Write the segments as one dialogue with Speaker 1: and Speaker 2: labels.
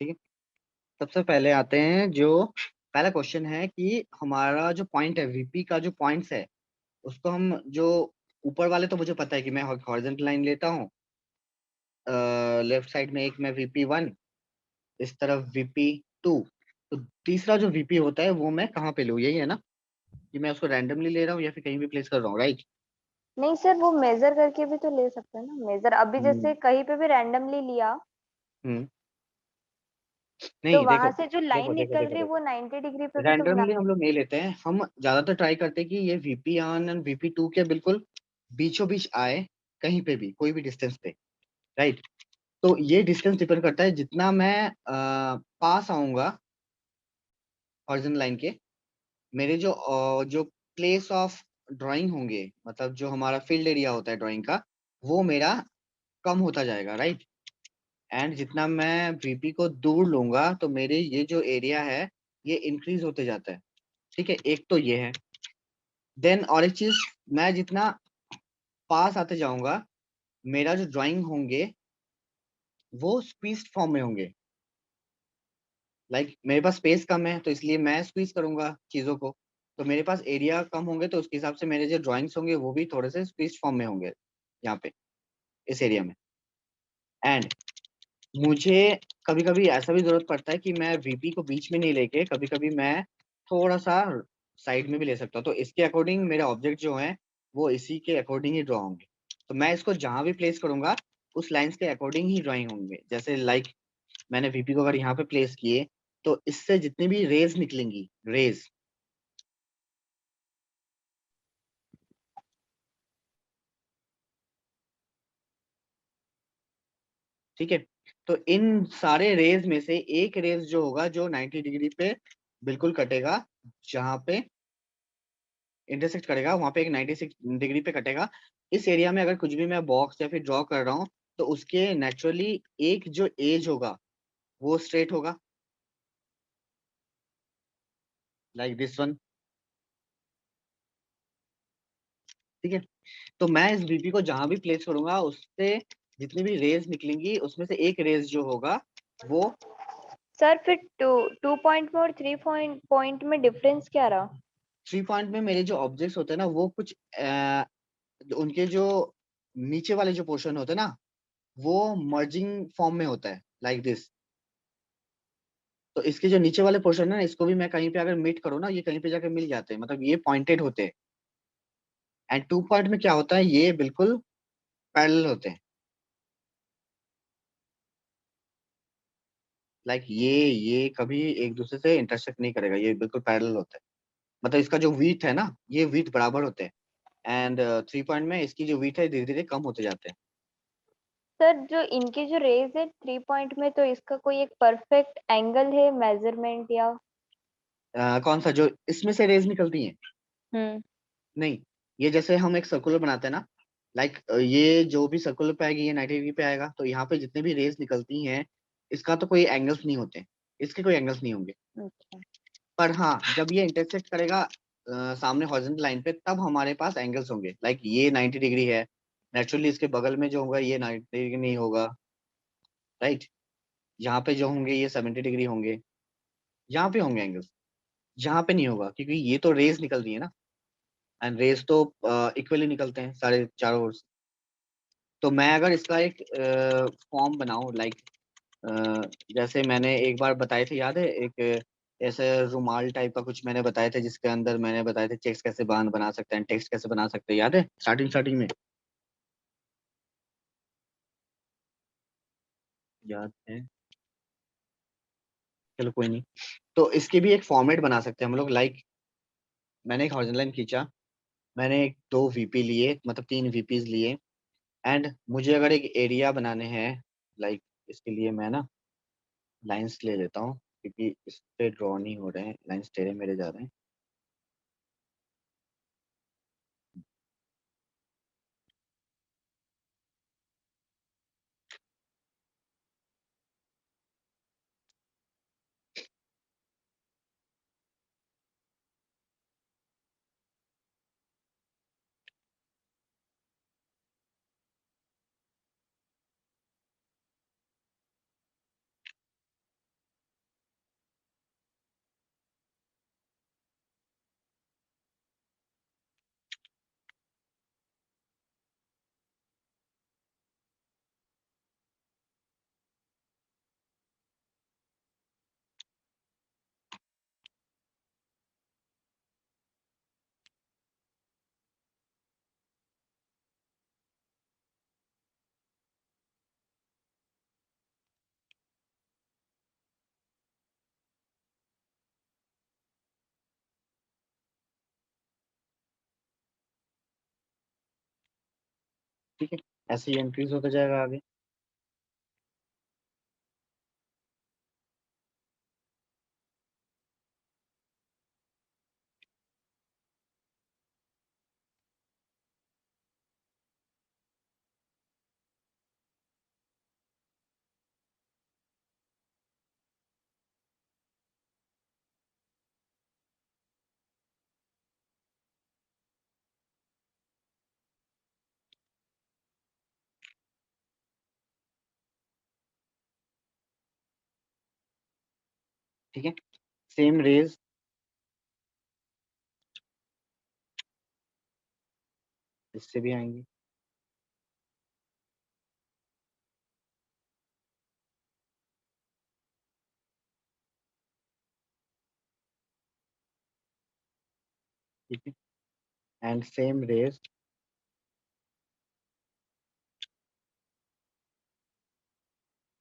Speaker 1: ठीक है। सबसे पहले आते हैं, जो पहला क्वेश्चन है कि हमारा जो पॉइंट है, वीपी का जो पॉइंट्स है, उसको हम जो ऊपर वाले तो मुझे पता है कि मैं हॉरिजॉन्टल लाइन लेता हूँ। लेफ्ट साइड में एक मैं वीपी 1, इस तरफ वीपी 2। तो तीसरा जो वीपी होता है वो मैं कहाँ पे लूँ, यही है ना? कि मैं उसको रैंडमली ले रहा हूँ या फिर कहीं भी प्लेस कर रहा हूँ, राइट?
Speaker 2: नहीं सर, वो मेजर करके भी तो ले सकते हैं ना। मेजर अभी
Speaker 1: हम्म।
Speaker 2: जैसे कहीं पे भी रैंडमली लिया
Speaker 1: हम्म।
Speaker 2: तो
Speaker 1: नहीं, देखो
Speaker 2: वहां से जो लाइन
Speaker 1: देखो देखो
Speaker 2: निकल
Speaker 1: देखो
Speaker 2: रही है
Speaker 1: देखो,
Speaker 2: वो 90 डिग्री पे भी तो मिला।
Speaker 1: रैंडमली हम लोग नहीं लेते हैं। हम ज्यादातर ट्राई करते हैं कि ये वीपी 1 एंड वीपी 2 के बिल्कुल बीचों बीच आए, कहीं पे भी कोई भी डिस्टेंस पे, राइट? तो ये डिस्टेंस डिपेंड करता है जितना मैं पास आऊंगा हॉरिजॉन्टल लाइन के, मेरे जो प्लेस ऑफ ड्राइंग होंगे, मतलब जो हमारा फील्ड एरिया होता है ड्राइंग का, वो मेरा कम होता जाएगा, राइट? एंड जितना मैं वीपी को दूर लूंगा तो मेरे ये जो एरिया है ये इंक्रीज होते जाता है। ठीक है, एक तो ये है। देन और एक चीज, मैं जितना पास आते जाऊंगा, मेरा जो ड्राइंग होंगे वो स्क्वीज्ड फॉर्म में होंगे। मेरे पास स्पेस कम है तो इसलिए मैं स्क्वीज करूंगा चीजों को। तो मेरे पास एरिया कम होंगे तो उसके हिसाब से मेरे जो ड्राइंग्स होंगे वो भी थोड़े से स्क्वीज फॉर्म में होंगे यहाँ पे, इस एरिया में। एंड मुझे कभी कभी ऐसा भी जरूरत पड़ता है कि मैं वीपी को बीच में नहीं लेके, कभी कभी मैं थोड़ा सा साइड में भी ले सकता हूँ। तो इसके अकॉर्डिंग मेरे ऑब्जेक्ट जो हैं वो इसी के अकॉर्डिंग ही ड्रॉ होंगे। तो मैं इसको जहां भी प्लेस करूंगा उस लाइंस के अकॉर्डिंग ही ड्राइंग होंगे। जैसे मैंने वीपी को अगर यहाँ पे प्लेस किए तो इससे जितनी भी रेज निकलेंगी, रेज, ठीक है, तो इन सारे रेज में से एक रेज जो होगा जो 90 डिग्री पे बिल्कुल कटेगा, जहां पे इंटरसेक्ट करेगा वहां पे एक 96 डिग्री पे कटेगा। इस एरिया में अगर कुछ भी मैं बॉक्स या फिर ड्रॉ कर रहा हूँ तो उसके नेचुरली एक जो एज होगा वो स्ट्रेट होगा, लाइक दिस वन। ठीक है। तो मैं इस बीपी को जहां भी प्लेस करूंगा उससे जितनी भी रेज निकलेंगी उसमें से एक रेज जो होगा वो।
Speaker 2: सर फिर टू 2 पॉइंट में और 3 पॉइंट में डिफरेंस क्या रहा?
Speaker 1: 3 पॉइंट में मेरे जो ऑब्जेक्ट्स होते हैं ना वो कुछ उनके जो नीचे वाले जो पोर्शन होते हैं ना वो मर्जिंग फॉर्म में होता है, लाइक दिस। तो इसके जो नीचे वाले पोर्शन है ना, इसको भी मैं कहीं पे अगर मीट करूँ ना, ये कहीं पे जाकर मिल जाते हैं, मतलब ये पॉइंटेड होते हैं। एंड 2 पॉइंट में क्या होता है, ये बिल्कुल पैरेलल होते हैं। ये कभी एक दूसरे से इंटरसेक्ट नहीं करेगा, ये बिल्कुल पैरेलल होता है। मतलब इसका जो वीट है ना, ये वीट बराबर होते हैं। एंड 3 पॉइंट में इसकी जो वीट है धीरे धीरे कम होते जाते हैं।
Speaker 2: सर जो इनकी जो रेज है 3 पॉइंट में, तो इसका कोई एक परफेक्ट एंगल है मेजरमेंट या?
Speaker 1: कौन सा जो इसमें से रेज निकलती है?
Speaker 2: हम्म।
Speaker 1: नहीं, ये जैसे हम एक सर्कुलर बनाते हैं ना, ये जो भी सर्कुलर पे आएगी ये 90 डिग्री पे आएगा, तो यहाँ पे जितने भी रेज निकलती हैं इसका तो कोई एंगल्स नहीं होते, इसके कोई एंगल्स नहीं होंगे।
Speaker 2: अच्छा।
Speaker 1: पर हाँ, जब ये इंटरसेक्ट करेगा सामने हॉरिजॉन्टल लाइन पे, तब हमारे पास एंगल्स होंगे। ये 90 डिग्री है, नेचुरली इसके बगल में जो होगा ये 90 डिग्री नहीं होगा, राइट? यहाँ पे जो होंगे ये 70 डिग्री होंगे, यहाँ पे होंगे एंगल्स, यहाँ पे नहीं होगा क्योंकि ये तो रेज निकल रही है ना। एंड रेज तो इक्वली निकलते हैं सारे चारों ओर से। तो मैं अगर इसका एक फॉर्म बनाऊं, जैसे मैंने एक बार बताए थे, याद है? एक ऐसे रुमाल टाइप का कुछ मैंने बताए थे जिसके अंदर मैंने बताए थे चेक्स कैसे बांध बना सकते हैं, टेक्स्ट कैसे बना सकते हैं, याद है स्टार्टिंग स्टार्टिंग में? याद है? चलो कोई नहीं। तो इसके भी एक फॉर्मेट बना सकते हैं हम लोग। मैंने एक हॉरिजॉन्टल लाइन खींचा, मैंने एक दो वीपी लिए, मतलब 3 वीपीज लिए। एंड मुझे अगर एक एरिया बनाने हैं, इसके लिए मैं ना लाइंस ले लेता हूँ क्योंकि इस पे ड्रॉ नहीं हो रहे हैं, लाइंस टेढ़े मेढ़े जा रहे हैं। ठीक है, ऐसे ही इंक्रीज होता जाएगा आगे। ठीक है, सेम रेज इससे भी आएंगी। ठीक है, एंड सेम रेज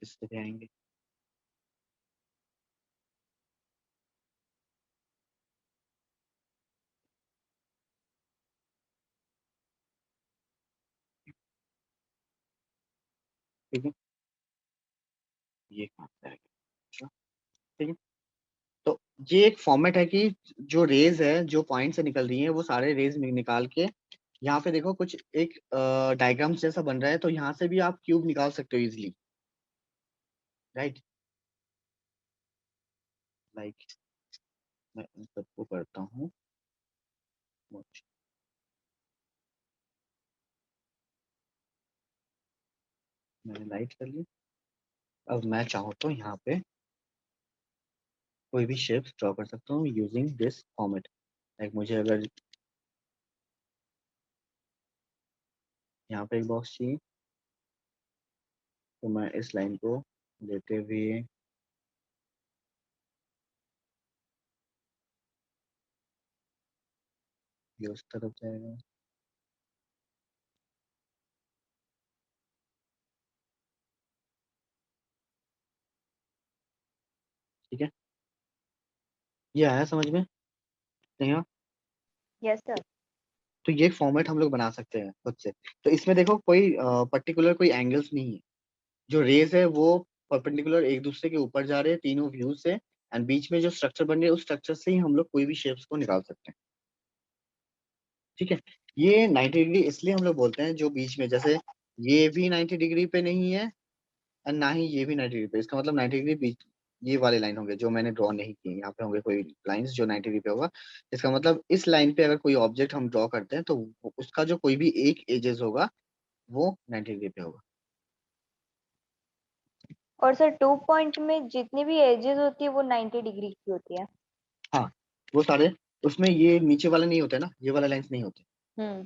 Speaker 1: इससे भी आएंगे। ठीक है, ये कहाँ से आएगा? अच्छा, ठीक है। तो ये एक फॉर्मेट है कि जो रेज है, जो पॉइंट से निकल रही है, वो सारे रेज निकाल के यहाँ पे देखो कुछ एक डायग्राम जैसा बन रहा है, तो यहाँ से भी आप क्यूब निकाल सकते हो इजिली, राइट। लाइक मैं इन सबको करता हूँ। मैंने लाइट कर ली। अब मैं चाहूँ तो यहाँ पे कोई भी शेप ड्रॉ कर सकता हूँ यूजिंग दिस फॉर्मेट। लाइक मुझे अगर यहाँ पे एक बॉक्स चाहिए, तो मैं इस लाइन को लेते हुए ये उस तरफ जाएगा। ठीक है, ये आया समझ में? नहीं हाँ?
Speaker 2: Yes sir.
Speaker 1: तो ये फॉर्मेट हम लोग बना सकते हैं खुद से। तो इसमें देखो कोई पर्टिकुलर कोई एंगल्स नहीं है। जो रेज है वो परपेंडिकुलर एक दूसरे के ऊपर जा रहे हैं तीनों व्यू से, एंड बीच में जो स्ट्रक्चर बन रही है उस स्ट्रक्चर से ही हम लोग कोई भी शेप्स को निकाल सकते हैं। ठीक है, ये 90 डिग्री इसलिए हम लोग बोलते हैं, जो बीच में जैसे ये भी 90 डिग्री पे नहीं है और ना ही ये भी 90 डिग्री पे, इसका मतलब 90 डिग्री बीच ये वाले लाइन होंगे जो मैंने ड्रॉ नहीं किए। यहाँ पे होंगे कोई लाइंस जो 90 डिग्री पे होगा। इसका मतलब इस लाइन पे अगर कोई ऑब्जेक्ट हम ड्रॉ करते हैं तो उसका जो कोई भी एक एजेस होगा वो 90 डिग्री पे होगा।
Speaker 2: और सर 2 पॉइंट में जितनी भी एजेस होती है वो 90 डिग्री की होती है।
Speaker 1: हाँ, वो सारे उसमें ये नीचे वाले नहीं होते ना, ये वाले लाइंस नहीं होते।
Speaker 2: हम्म।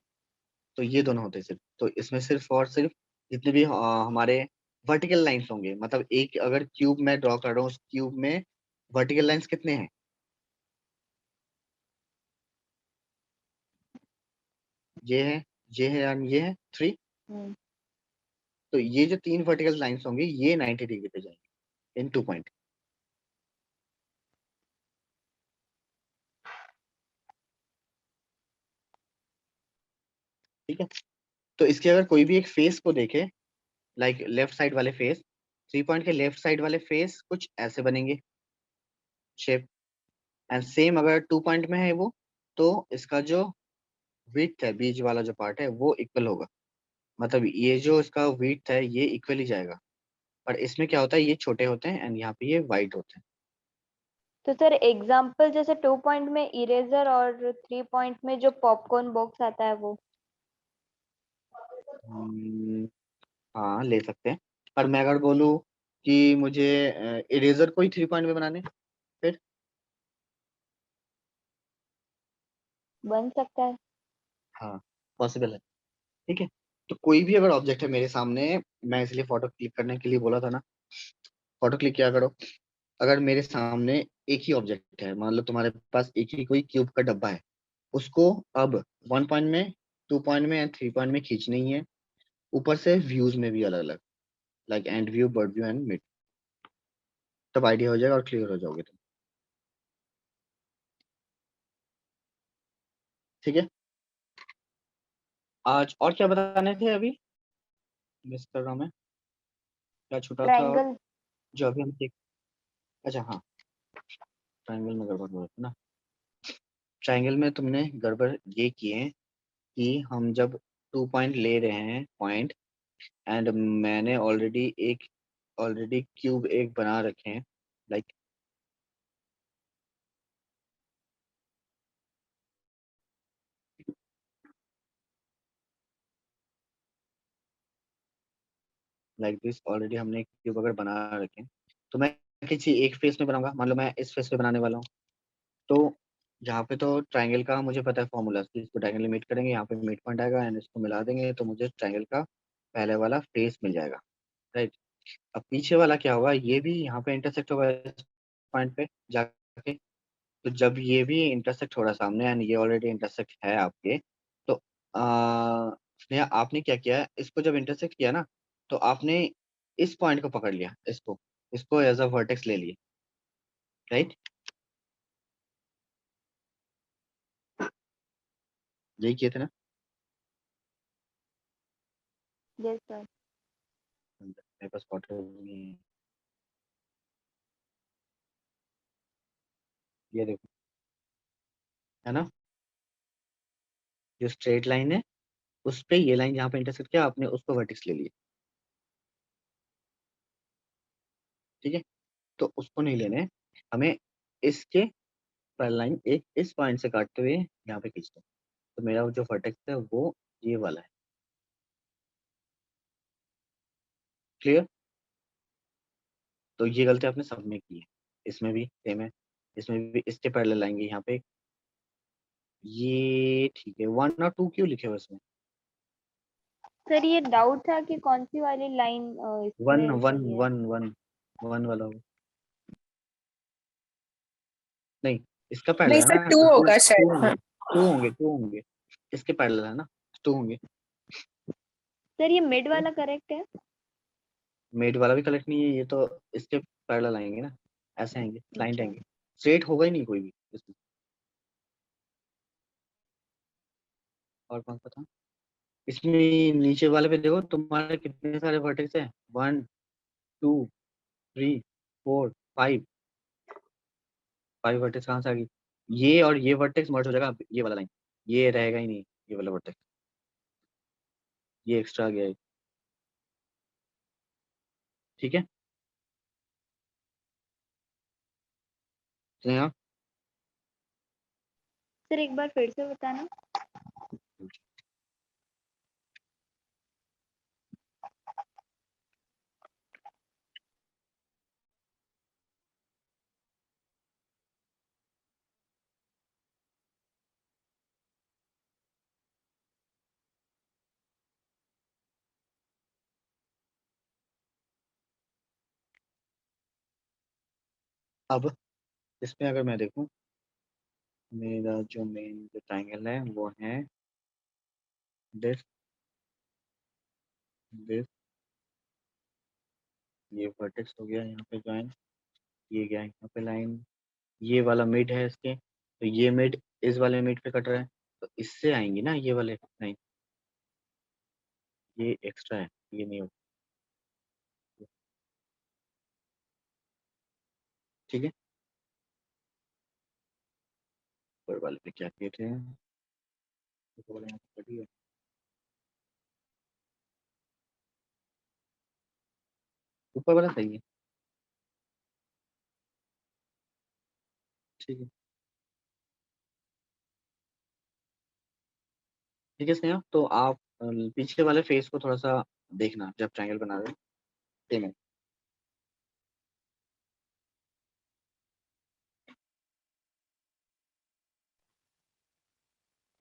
Speaker 1: तो ये दोनों होते हैं सिर्फ। तो इसमें सिर्फ और सिर्फ जितने भी हमारे वर्टिकल लाइंस होंगे, मतलब एक अगर क्यूब मैं ड्रॉ कर रहा हूँ, उस क्यूब में वर्टिकल लाइंस कितने हैं? ये है, ये है एंड ये है 3।
Speaker 2: हम्म।
Speaker 1: तो ये जो 3 वर्टिकल लाइंस होंगी ये 90 डिग्री पे जाएंगे इन 2 पॉइंट। ठीक है, तो इसके अगर कोई भी एक फेस को देखे, लाइक लेफ्ट साइड वाले फेस, 3 पॉइंट के लेफ्ट साइड वाले फेस कुछ ऐसे बनेंगे शेप। एंड सेम अगर 2 पॉइंट में है वो, तो इसका जो विड्थ है, बीच वाला जो पार्ट है वो इक्वल होगा। मतलब ये जो इसका विड्थ है ये इक्वल ही जाएगा। पर इसमें क्या होता है, ये छोटे होते हैं एंड यहाँ पे ये वाइड होते हैं।
Speaker 2: तो सर एग्जाम्पल जैसे 2 पॉइंट में इरेजर और 3 पॉइंट में जो पॉपकॉर्न बॉक्स आता है वो।
Speaker 1: हम्म, हाँ ले सकते हैं। पर मैं अगर बोलूँ कि मुझे इरेजर को ही 3 पॉइंट में बनाने, फिर
Speaker 2: बन सकता है।
Speaker 1: हाँ पॉसिबल है। ठीक है, तो कोई भी अगर ऑब्जेक्ट है मेरे सामने, मैं इसलिए फोटो क्लिक करने के लिए बोला था ना, फोटो क्लिक किया करो। अगर मेरे सामने एक ही ऑब्जेक्ट है, मान लो तुम्हारे पास एक ही कोई क्यूब का डब्बा है, उसको अब 1 पॉइंट में, 2 पॉइंट में एंड 3 पॉइंट में खींचनी ही है। ऊपर से व्यूज में भी अलग अलग, like and view, bird view and mid. तब आइडिया हो जाएगा और क्लियर हो जाओगे तुम। ठीक है, आज और क्या बताने थे अभी? मिस कर रहा हूँ मैं, क्या छूटा था
Speaker 2: ट्रायंगल।
Speaker 1: जो अभी हम देख। अच्छा हाँ, ट्रायंगल में गड़बड़ हो रही है ना। ट्रायंगल में तुमने गड़बड़ ये की है कि हम जब 2 पॉइंट ले रहे हैं पॉइंट, एंड मैंने ऑलरेडी क्यूब एक बना रखे हैं, लाइक लाइक दिस, ऑलरेडी हमने क्यूब अगर बना रखे हैं, तो मैं किसी एक फेस में बनाऊंगा। मान लो मैं इस फेस पे बनाने वाला हूँ, तो यहाँ पे तो ट्रायंगल का मुझे पता है फॉर्मूला, इसको डायगोनली मीट करेंगे, यहाँ पे मिड पॉइंट आएगा एंड इसको मिला देंगे तो मुझे ट्रायंगल का पहले वाला फेस मिल जाएगा, राइट। अब पीछे वाला क्या होगा, ये भी यहाँ पे इंटरसेक्ट होगा इस पॉइंट पे जाके। तो जब ये भी इंटरसेक्ट हो रहा है सामने एंड ये ऑलरेडी इंटरसेक्ट है आपके, तो स्नेहा आपने क्या किया है, इसको जब इंटरसेक्ट किया ना, तो आपने इस पॉइंट को पकड़ लिया, इसको इसको एज अ वर्टेक्स ले लिए, राइट। यही किए थे ना।
Speaker 2: Yes sir.
Speaker 1: मेरे पास पॉटर नहीं है। ये देखो, है ना, जो स्ट्रेट लाइन है उस पे ये लाइन जहाँ पे इंटरसेक्ट किया आपने उसको वर्टेक्स ले लिया, ठीक है। तो उसको नहीं लेने हैं, हमें इसके पर लाइन एक इस पॉइंट से काटते हुए यहाँ पे खींचते हैं। तो मेरा जो वर्टेक्स है वो ये वाला है, क्लियर। तो ये गलती आपने सब में की है, इसमें भी सेम है, इसमें भी इसके पैरेलल आएंगे यहाँ पे। ये ठीक है, 1 और 2 क्यों लिखे हुए इसमें।
Speaker 2: सर ये डाउट था कि कौन सी वाली लाइन
Speaker 1: वन
Speaker 2: इसमें
Speaker 1: वन
Speaker 2: सही है।
Speaker 1: वन वन वन वाला होगा, नहीं इसका पैरेलल
Speaker 3: नहीं
Speaker 1: है
Speaker 3: सर,
Speaker 1: ना,
Speaker 3: टू
Speaker 1: तो टू
Speaker 3: होगा
Speaker 1: टू
Speaker 3: शायद।
Speaker 1: होंगे,
Speaker 3: हाँ।
Speaker 1: टू होंगे इसके पैरेलल है ना, 2 होंगे।
Speaker 2: सर ये मिड वाला करेक्ट है।
Speaker 1: मेड वाला भी कलेक्ट नहीं है, ये तो इसके पैरेलल आएंगे ना, ऐसे आएंगे, क्लाइंट
Speaker 2: अच्छा।
Speaker 1: आएंगे, स्ट्रेट होगा ही नहीं कोई भी इसमें। और कौन सा था इसमें, नीचे वाले पे देखो तुम्हारे कितने सारे वर्टेक्स हैं, 1 2 3 4 5, 5 वर्टेक्स कहाँ से आ गई। ये और ये वर्टेक्स मर्ज हो जाएगा, ये वाला लाइन ये रहेगा ही नहीं, ये वाला वर्टेक्स ये एक्स्ट्रा आ गया है, ठीक है। स्नेहा,
Speaker 2: सर एक बार फिर से बताना।
Speaker 1: अब इसमें अगर मैं देखूं, मेरा जो मेन जो ट्राइंगल है वो है दिस दिस, ये वर्टेक्स हो गया यहाँ पे ज्वाइन, ये गया यहाँ पे लाइन, ये वाला मिड है इसके, तो ये मिड इस वाले मिड पे कट रहा है, तो इससे आएंगी ना ये वाले लाइन, ये एक्स्ट्रा है, ये नहीं होगा, ठीक है। ऊपर वाले पे क्या किए थे, ऊपर वाले यहाँ पे कटी है। ऊपर वाला सही है, ठीक है, ठीक है स्नेहा। तो आप पीछे वाले फेस को थोड़ा सा देखना जब ट्रायंगल बना रहे हो, ठीक है।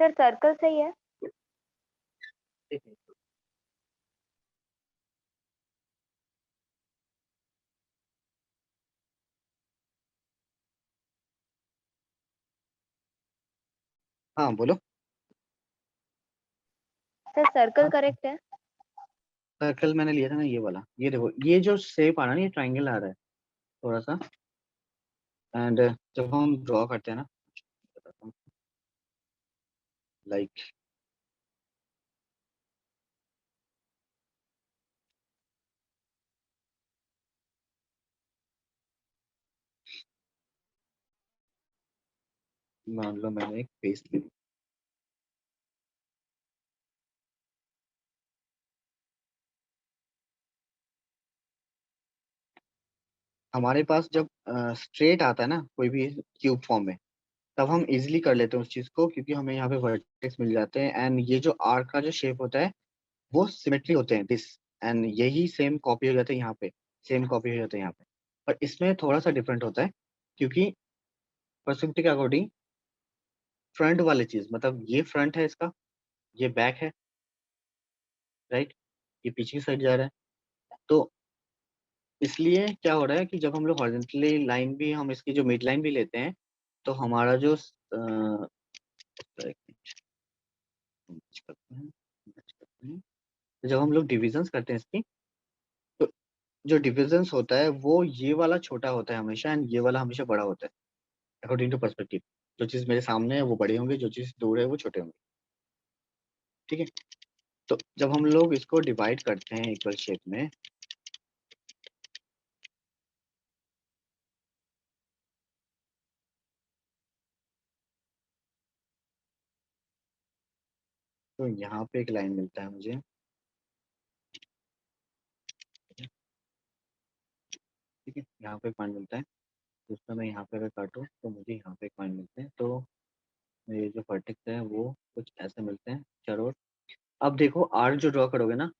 Speaker 2: सर सर्कल सही है।
Speaker 1: ठीक है। हाँ बोलो।
Speaker 2: सर सर्कल
Speaker 1: हाँ,
Speaker 2: करेक्ट है।
Speaker 1: सर्कल मैंने लिया था ना ये वाला, ये देखो ये जो शेप आ रहा है ना, ये ट्रायंगल आ रहा है थोड़ा सा, एंड जब हम ड्रॉ करते हैं ना, बताता हूँ, लाइक मान लो मैंने एक पेस्ट ले ली, हमारे पास जब स्ट्रेट आता है ना कोई भी क्यूब फॉर्म में, तब हम इजीली कर लेते हैं उस चीज को, क्योंकि हमें यहाँ पे वर्टेक्स मिल जाते हैं एंड ये जो आर्क का जो शेप होता है वो सिमेट्री होते हैं दिस, एंड यही सेम कॉपी हो जाता है यहाँ पे, सेम कॉपी हो जाता है यहाँ पे। पर इसमें थोड़ा सा डिफरेंट होता है, क्योंकि परस्पेक्टिव के अकॉर्डिंग फ्रंट वाली चीज, मतलब ये फ्रंट है इसका, ये बैक है, राइट, ये पीछे की साइड जा रहा है। तो इसलिए क्या हो रहा है कि जब हम लोग हॉरिजॉन्टली लाइन भी, हम इसकी जो मिड लाइन भी लेते हैं, तो हमारा जो match करते हैं, match करते हैं। तो जब हम लोग डिविजन्स करते हैं इसकी, तो जो डिविजन्स होता है वो ये वाला छोटा होता है हमेशा, एंड ये वाला हमेशा बड़ा होता है, अकॉर्डिंग टू पर्सपेक्टिव। जो चीज मेरे सामने है वो बड़े होंगे, जो चीज दूर है वो छोटे होंगे। ठीक है। तो जब हम लोग इसको डिवाइड करते हैं इक्वल शेप में, तो यहाँ पे एक लाइन मिलता है मुझे। ठीक है, यहाँ पे एक पॉइंट मिलता है, जिसमें मैं यहाँ पे अगर काटूँ तो मुझे यहाँ पे एक पॉइंट मिलते हैं। तो ये जो वर्टेक्स है वो कुछ ऐसे मिलते हैं चारों ओर। अब देखो आर्क जो ड्रॉ करोगे ना,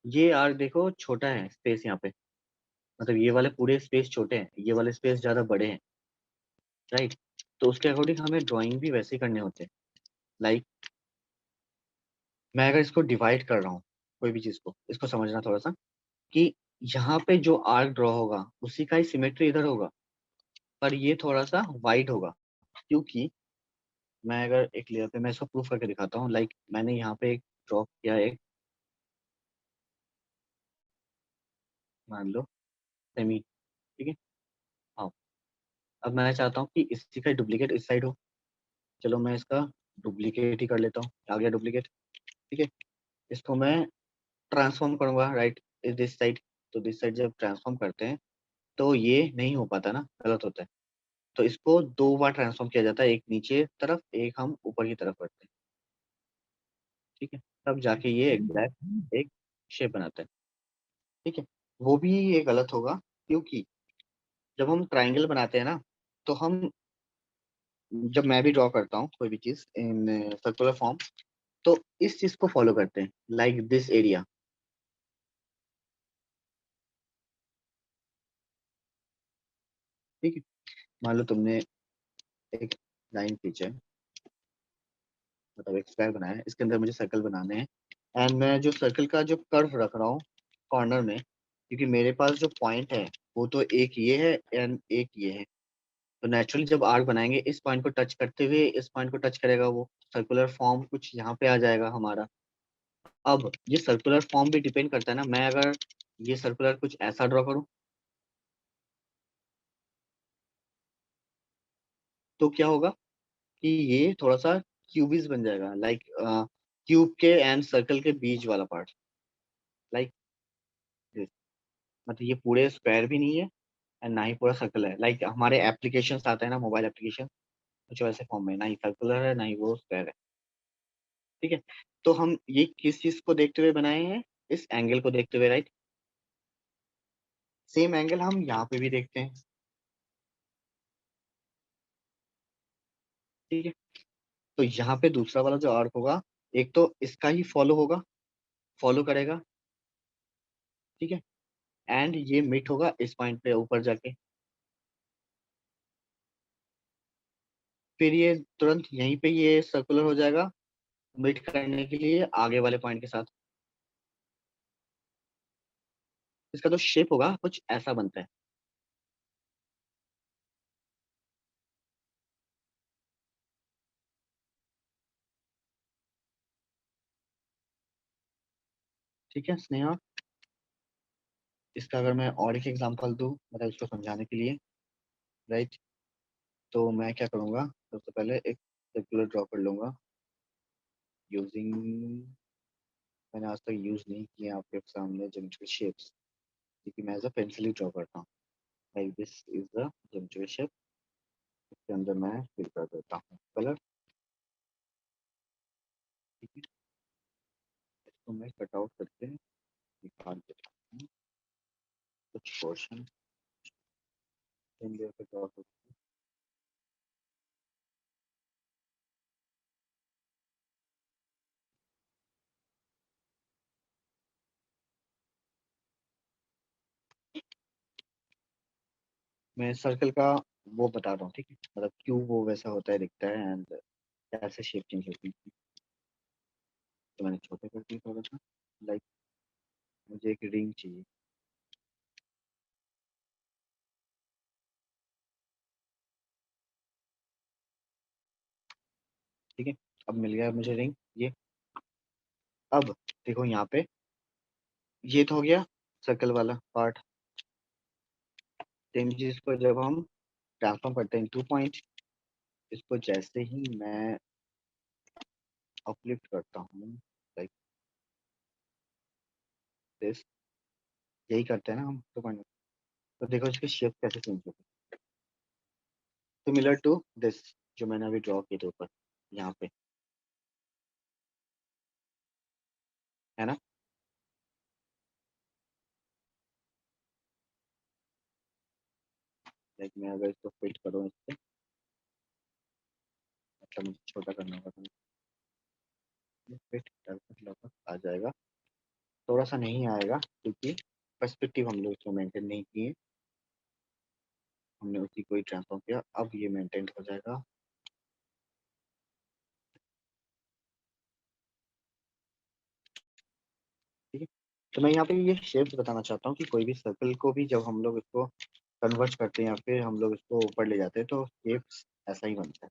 Speaker 1: ये आर्क देखो छोटा है स्पेस यहाँ पे, मतलब ये वाले पूरे स्पेस छोटे हैं, ये वाले स्पेस ज्यादा बड़े हैं, राइट। तो उसके अकॉर्डिंग हमें ड्राइंग भी वैसे ही करने होते हैं। लाइक मैं अगर इसको डिवाइड कर रहा हूँ, कोई भी चीज को, इसको समझना थोड़ा सा, कि यहाँ पे जो आर्क ड्रॉ होगा उसी का ही सिमेट्री इधर होगा, पर ये थोड़ा सा वाइड होगा, क्योंकि मैं अगर एक लेयर पे, मैं इसको प्रूफ करके दिखाता हूँ। लाइक मैंने यहाँ पे एक ड्रॉ किया, एक मान लो सेमी, ठीक है। हाँ, अब मैं चाहता हूँ कि इसी का डुप्लीकेट इस साइड हो, चलो मैं इसका डुप्लीकेट ही कर लेता हूँ, आ गया डुप्लीकेट। ठीक है, इसको मैं ट्रांसफॉर्म करूंगा, राइट, दिस साइड। तो दिस साइड जब ट्रांसफॉर्म करते हैं तो ये नहीं हो पाता ना, गलत होता है। तो इसको दो बार ट्रांसफॉर्म किया जाता है, एक नीचे तरफ, एक हम ऊपर की तरफ करते हैं। ठीक है, तब जाके ये एग्जैक्ट एक शेप बनाता है। ठीक है, वो भी ये गलत होगा, क्योंकि जब हम ट्राइंगल बनाते हैं ना, तो हम, जब मैं भी ड्रॉ करता हूँ कोई भी चीज इन सर्कुलर फॉर्म, तो इस चीज को फॉलो करते हैं, लाइक दिस एरिया। ठीक है, मान लो तुमने एक लाइन खींचा है, मतलब एक स्क्वायर बनाया है, इसके अंदर मुझे सर्कल बनाने हैं, एंड मैं जो सर्कल का जो कर्व रख रहा हूँ कॉर्नर में, क्योंकि मेरे पास जो पॉइंट है वो तो एक ये है एंड एक ये है। तो नेचुरली जब आर्क बनाएंगे, इस पॉइंट को टच करते हुए इस पॉइंट को टच करेगा, वो सर्कुलर फॉर्म कुछ यहाँ पे आ जाएगा हमारा। अब ये सर्कुलर फॉर्म भी डिपेंड करता है ना, मैं अगर ये सर्कुलर कुछ ऐसा ड्रॉ करूँ तो क्या होगा कि ये थोड़ा सा क्यूबिस बन जाएगा, लाइक क्यूब के एंड सर्कल के बीच वाला पार्ट, लाइक दिस। मतलब ये पूरे स्क्वायर भी नहीं है एंड ना ही पूरा सर्कल है, लाइक हमारे एप्लीकेशन आते हैं ना, मोबाइल एप्लीकेशन, कुछ वैसे फॉर्म में, ना ही सर्कुलर है ना ही वो स्क्वायर है। ठीक है, तो हम ये किस चीज को देखते हुए बनाए हैं, इस एंगल को देखते हुए, राइट। सेम एंगल हम यहाँ पे भी देखते हैं। ठीक है, तो यहाँ पे दूसरा वाला जो आर्क होगा, एक तो इसका ही फॉलो होगा, फॉलो करेगा। ठीक है, एंड ये मिट होगा इस पॉइंट पे ऊपर जाके, फिर ये तुरंत यहीं पे ये सर्कुलर हो जाएगा, मिट करने के लिए आगे वाले पॉइंट के साथ। इसका जो शेप होगा कुछ ऐसा बनता है। ठीक है स्नेहा, इसका अगर मैं और एक एग्जांपल दूं, मतलब इसको समझाने के लिए, राइट, तो मैं क्या करूंगा, सबसे पहले एक सर्कुलर ड्रॉ कर लूंगा यूजिंग, मैंने आज तक यूज नहीं किया आपके सामने ज्योमेट्रिकल शेप्स, क्योंकि मैं एज अ पेंसिल ही ड्रॉ करता हूँ। Like this is the geometrical shape. इसके अंदर मैं फिल कर देता हूँ कलर। ठीक है, इसको मैं कट आउट करके निकाल देता हूँ। कुछ पोर्शन कट आउट। मैं सर्कल का वो बता रहा हूँ, ठीक है, मतलब क्यों वो वैसा होता है, दिखता है, एंड कैसे शेप चेंज होती है। तो मैंने छोटे कर दिया थोड़ा सा। लाइक मुझे एक रिंग चाहिए। ठीक है, अब मिल गया मुझे रिंग ये। अब देखो यहाँ पे, ये तो हो गया सर्कल वाला पार्ट। सेम चीज को जब हम ट्रांसफॉर्म करते हैं 2 पॉइंट, इसको जैसे ही मैं अपलिफ्ट करता हूँ लाइक दिस, यही करते हैं ना हम 2 पॉइंट। तो देखो इसकी शेप कैसे चेंज होगी, सिमिलर टू दिस जो मैंने अभी ड्रॉ किए थे ऊपर यहाँ पे, है ना। लाइक मैं अगर इसको फिट करूँ इससे, मतलब मुझे छोटा करना होगा तो फिट लगभग आ जाएगा। थोड़ा सा नहीं आएगा क्योंकि पर्सपेक्टिव हम लोग इसको मेंटेन नहीं किए, हमने उसी को ही ट्रांसफॉर्म किया। अब ये मेंटेन हो जाएगा। ठीक है, तो मैं यहाँ पे ये शेप्स बताना चाहता हूँ कि कोई भी सर्कल को भी जब हम लोग इसको कन्वर्ट करते हैं या फिर हम लोग इसको ऊपर ले जाते हैं तो शेप्स ऐसा ही बनता है,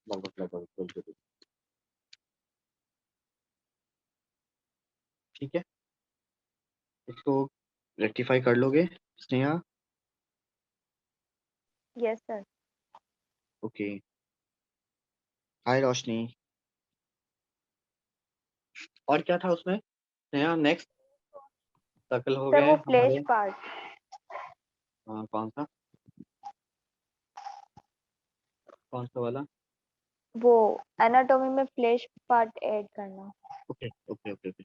Speaker 1: लगभग लगभग बिल्कुल। ठीक है, इसको रेक्टिफाई कर लोगे Sneha?
Speaker 2: Yes sir.
Speaker 1: Okay, hi Roshni. और क्या था उसमें स्नेहा? नेक्स्ट सर्कल हो
Speaker 2: सर
Speaker 1: गए
Speaker 2: वो फ्लैश
Speaker 1: हमारे।
Speaker 2: पार्ट,
Speaker 1: कौन सा, कौन सा वाला?
Speaker 2: वो एनाटॉमी में फ्लैश पार्ट ऐड करना।
Speaker 1: ओके ओके ओके ओके,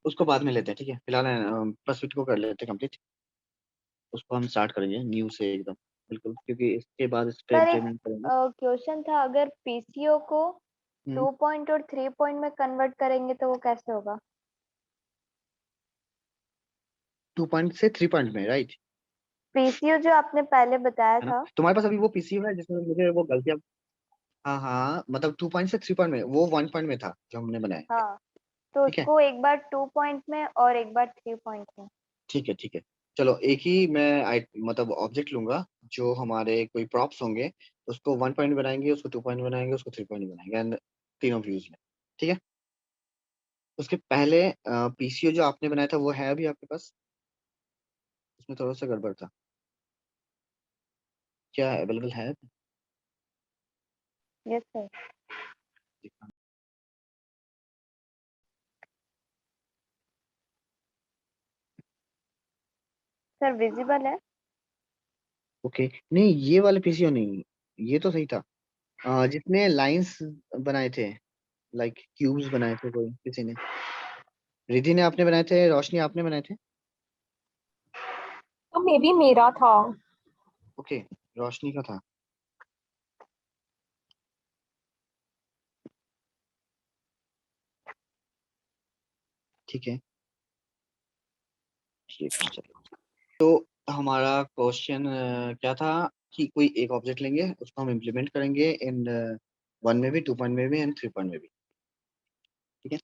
Speaker 1: उसको बाद में लेते हैं। ठीक है, फिलहाल फर्स्ट को कर लेते हैं कंप्लीट। उसको हम स्टार्ट करेंगे न्यू से एकदम, बिल्कुल, क्योंकि इसके बाद इस पे
Speaker 2: सर एक
Speaker 1: इम्प्लीमेंट करेंगे।
Speaker 2: क्वेश्चन था, अगर पीसीओ को 2 पॉइंट और 3 पॉइंट में कन्वर्ट करेंगे तो वो कैसे होगा?
Speaker 1: 2 पॉइंट से 3 पॉइंट में, राइट?
Speaker 2: पीसीओ जो आपने पहले बताया
Speaker 1: है ना,
Speaker 2: था।
Speaker 1: तुम्हारे पास अभी वो पीसीयू है जिसमें मुझे वो गलतियां। हाँ हाँ, मतलब 2 पॉइंट से 3 पॉइंट में, वो 1 पॉइंट में था जो हमने बनाया है।
Speaker 2: हाँ, तो
Speaker 1: ठीक है
Speaker 2: उसको एक बार 2 पॉइंट में और एक बार 3 पॉइंट में।
Speaker 1: ठीक है ठीक है, चलो एक ही मैं मतलब ऑब्जेक्ट लूंगा, जो हमारे कोई प्रॉप्स होंगे, उसको 1 पॉइंट बनाएंगे, उसको 2 पॉइंट बनाएंगे, उसको 3 पॉइंट बनाएंगे, एंड तीनों व्यूज में। ठीक है, उसके पहले पीसीयू जो आपने बनाया था वो है अभी आपके पास? उसमें थोड़ा सा गड़बड़ था, क्या अवेलेबल है?
Speaker 2: Yes sir. सर विजिबल है।
Speaker 1: ओके, नहीं ये वाले पीसीयू नहीं, ये तो सही था। जितने लाइंस बनाए थे, लाइक क्यूब्स बनाए थे कोई किसी ने, रिधि ने आपने बनाए थे, रोशनी आपने बनाए थे?
Speaker 3: तो मे बी मेरा था।
Speaker 1: ओके, रोशनी का था। ठीक है, ठीक है, चलो। तो हमारा क्वेश्चन क्या था कि कोई एक ऑब्जेक्ट लेंगे, उसको हम इम्प्लीमेंट करेंगे इन 1 में भी, 2 पॉइंट में भी, एंड 3 पॉइंट में भी। ठीक है,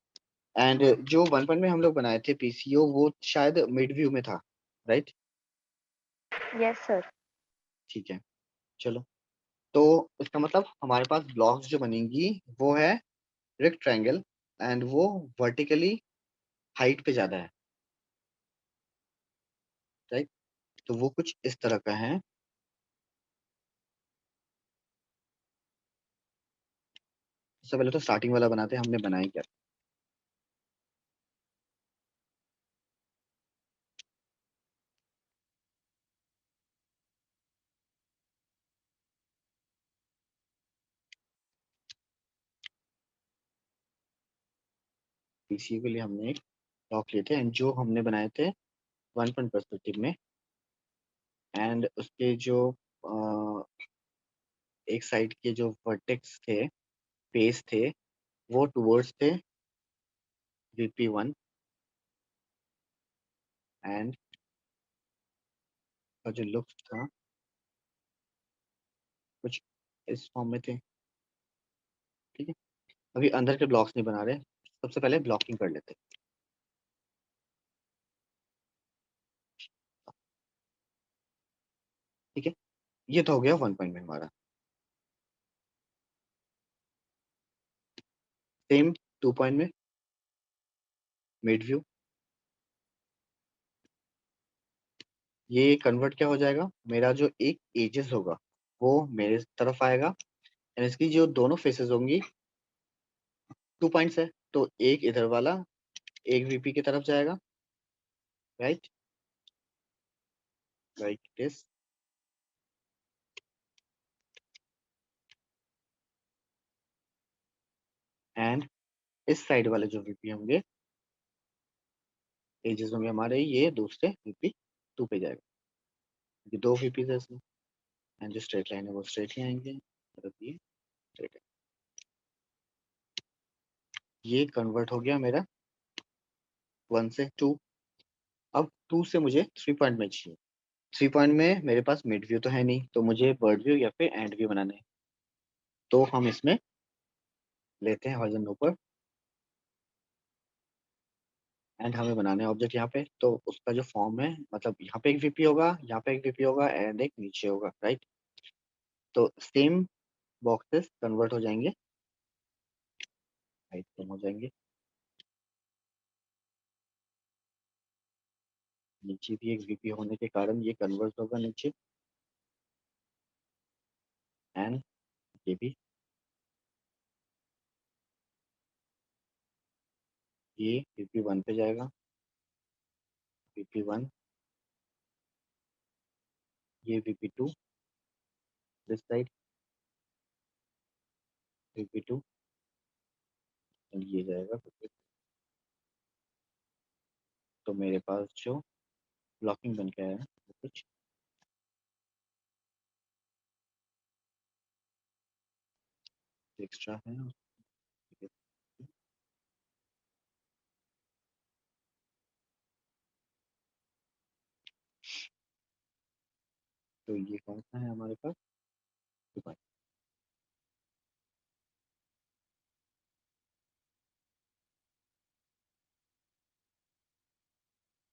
Speaker 1: एंड जो 1 पॉइंट में हम लोग बनाए थे पीसीओ, वो शायद मिड व्यू में था, राइट?
Speaker 2: Yes sir.
Speaker 1: ठीक है, चलो। तो इसका मतलब हमारे पास ब्लॉक्स जो बनेंगी वो है रेक्टेंगल, एंड वो वर्टिकली हाइट पे ज्यादा है, राइट? तो वो कुछ इस तरह का है। सबसे पहले तो स्टार्टिंग वाला बनाते हैं, हमने बनाया क्या? पीसीयू के लिए हमने एक ब्लॉक लिए थे एंड जो हमने बनाए थे 1 पॉइंट पर्सपेक्टिव में, एंड उसके जो एक साइड के जो वर्टेक्स थे, फेस थे, वो टुवर्ड्स थे VP1 एंड का जो लुक था कुछ इस फॉर्म में थे। ठीक है, अभी अंदर के ब्लॉक्स नहीं बना रहे, सबसे पहले ब्लॉकिंग कर लेते। ठीक है, ये तो हो गया 1 पॉइंट में हमारा। सेम 2 पॉइंट में मिड व्यू, ये कन्वर्ट क्या हो जाएगा, मेरा जो एक एजेस होगा वो मेरे तरफ आएगा एंड इसकी जो दोनों फेसेस होंगी 2 पॉइंट्स है, तो एक इधर वाला एक VP की तरफ जाएगा, राइट, लाइक दिस, एंड इस साइड वाले जो VP होंगे, एजेस होंगे हमारे, ये दूसरे VP2 पे जाएगा। ये दो VP है इसमें, एंड जो स्ट्रेट लाइन है वो स्ट्रेट ही आएंगे, मतलब ये स्ट्रेट है। ये कन्वर्ट हो गया मेरा 1 से 2। अब 2 से मुझे 3 पॉइंट में चाहिए। 3 पॉइंट में मेरे पास मिड व्यू तो है नहीं, तो मुझे बर्ड व्यू या फिर एंड व्यू बनाना है। तो हम इसमें लेते हैं हॉरिजॉन्टल ऊपर एंड हमें बनाना है ऑब्जेक्ट यहाँ पे, तो उसका जो फॉर्म है, मतलब यहाँ पे एक VP होगा, यहाँ पे एक VP होगा एंड एक नीचे होगा, राइट। तो सेम बॉक्सेस कन्वर्ट हो जाएंगे, राइट, सेम हो जाएंगे। नीचे भी एक VP होने के कारण ये कन्वर्ट होगा नीचे, एंड ये भी, ये VP1 पे जाएगा, VP1, ये VP2 this side, VP2 and ये जाएगा VP2। तो मेरे पास जो ब्लॉकिंग बन के आया है वो कुछ एक्स्ट्रा है। तो ये कौन सा है हमारे पास, दुबई।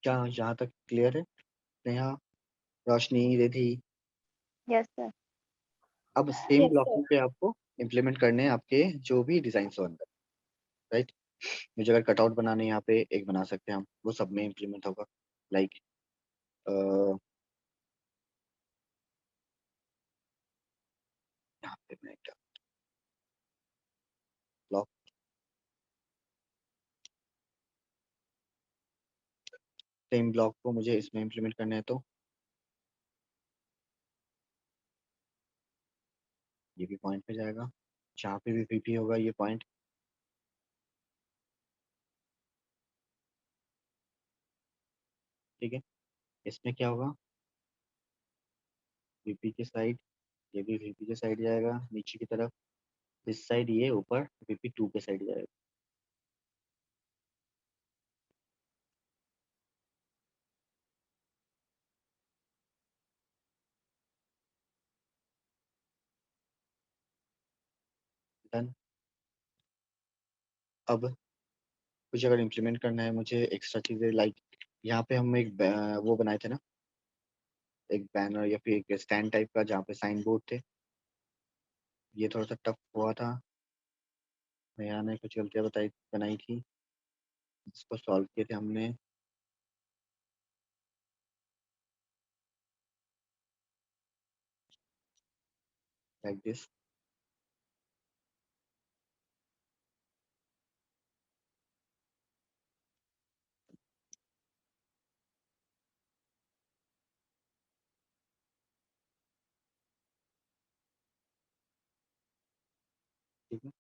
Speaker 1: क्या यहाँ तक क्लियर है नेहा, रोशनी, रिधि?
Speaker 2: Yes sir.
Speaker 1: अब सेम
Speaker 2: यस सर।
Speaker 1: ब्लॉकिंग पे आपको इम्प्लीमेंट करने हैं आपके जो भी डिजाइन हो अंदर, राइट। मुझे अगर कटआउट बनाने हैं, यहाँ पे एक बना सकते हैं हम, वो सब में इम्प्लीमेंट होगा, लाइक यहाँ पे मैं एक ब्लॉक, सेम ब्लॉक को मुझे इसमें इम्प्लीमेंट करना है, तो ये भी पॉइंट पे जाएगा, जहाँ पे भी VP होगा ये पॉइंट, ठीक है। इसमें क्या होगा, VP की साइड, ये भी VP की साइड जाएगा नीचे की तरफ, इस साइड ये ऊपर VP2 के साइड जाएगा। डन। अब कुछ अगर इम्प्लीमेंट करना है मुझे एक्स्ट्रा चीज़ें, लाइक यहाँ पे हम एक वो बनाए थे ना, एक बैनर या फिर एक स्टैंड टाइप का जहाँ पे साइन बोर्ड थे, ये थोड़ा सा टफ हुआ था, नेहा ने कुछ गलतियाँ बनाई थी, इसको सॉल्व किए थे हमने, लाइक दिस। ठीक है,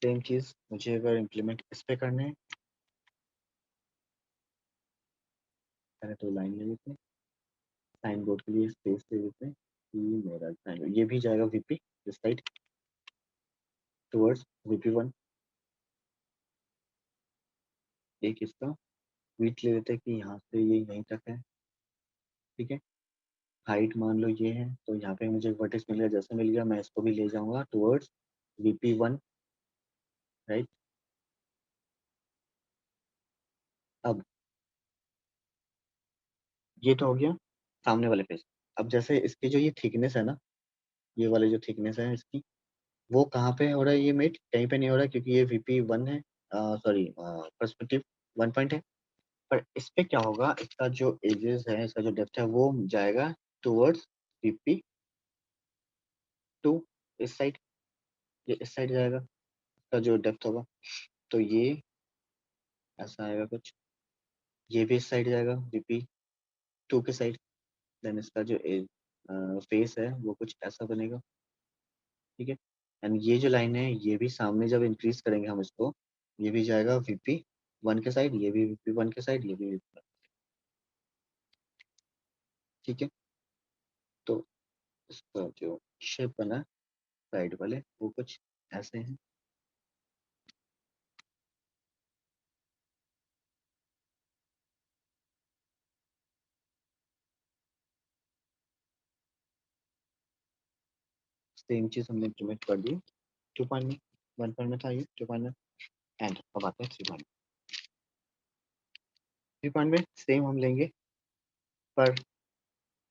Speaker 1: सेम चीज मुझे अगर इम्प्लीमेंट इस पे करने हैं, पहले तो लाइन ले लेते हैं, साइन बोर्ड के लिए स्पेस दे देते हैं कि मेरा साइन, ये भी जाएगा VP this side towards VP 1। एक इसका विड्थ ले लेते हैं कि यहाँ से ये यहीं तक है, ठीक है। हाइट मान लो ये है, तो यहाँ पे मुझे वर्टेक्स मिल गया, जैसे मिल गया मैं इसको भी ले जाऊंगा टुवर्ड्स वीपी 1, राइट। अब ये तो हो गया सामने वाले फेस। अब जैसे इसकी जो ये थिकनेस है ना, ये वाले जो थिकनेस है इसकी, वो कहाँ पे हो रहा है, ये मेट कहीं पे नहीं हो रहा है क्योंकि ये वीपी 1 है, सॉरी पर्सपेक्टिव 1 पॉइंट है। पर इस पे क्या होगा, इसका जो एजेस है, इसका जो डेप्थ है वो जाएगा टुवर्ड्स वीपी 2, इस साइड, ये इस साइड जाएगा, इसका जो डेप्थ होगा। तो ये ऐसा आएगा कुछ, ये भी इस साइड जाएगा वीपी 2 के साइड। देन इसका जो फेस है वो कुछ ऐसा बनेगा, ठीक है। एंड ये जो लाइन है ये भी सामने जब इंक्रीज करेंगे हम इसको, ये भी जाएगा वीपी 1 के साइड, ये भी वीपी 1 के साइड, ये भी VP1, ठीक है। तो इसका जो शेप बना साइड वाले वो कुछ ऐसे हैं। सेम चीज हमने इम्प्लीमेंट कर दी 2 पॉइंट में, 1 पॉइंट में था ये 2 पॉइंट में। एंड अब आते हैं 3 पॉइंट। 3 पॉइंट में सेम हम लेंगे, पर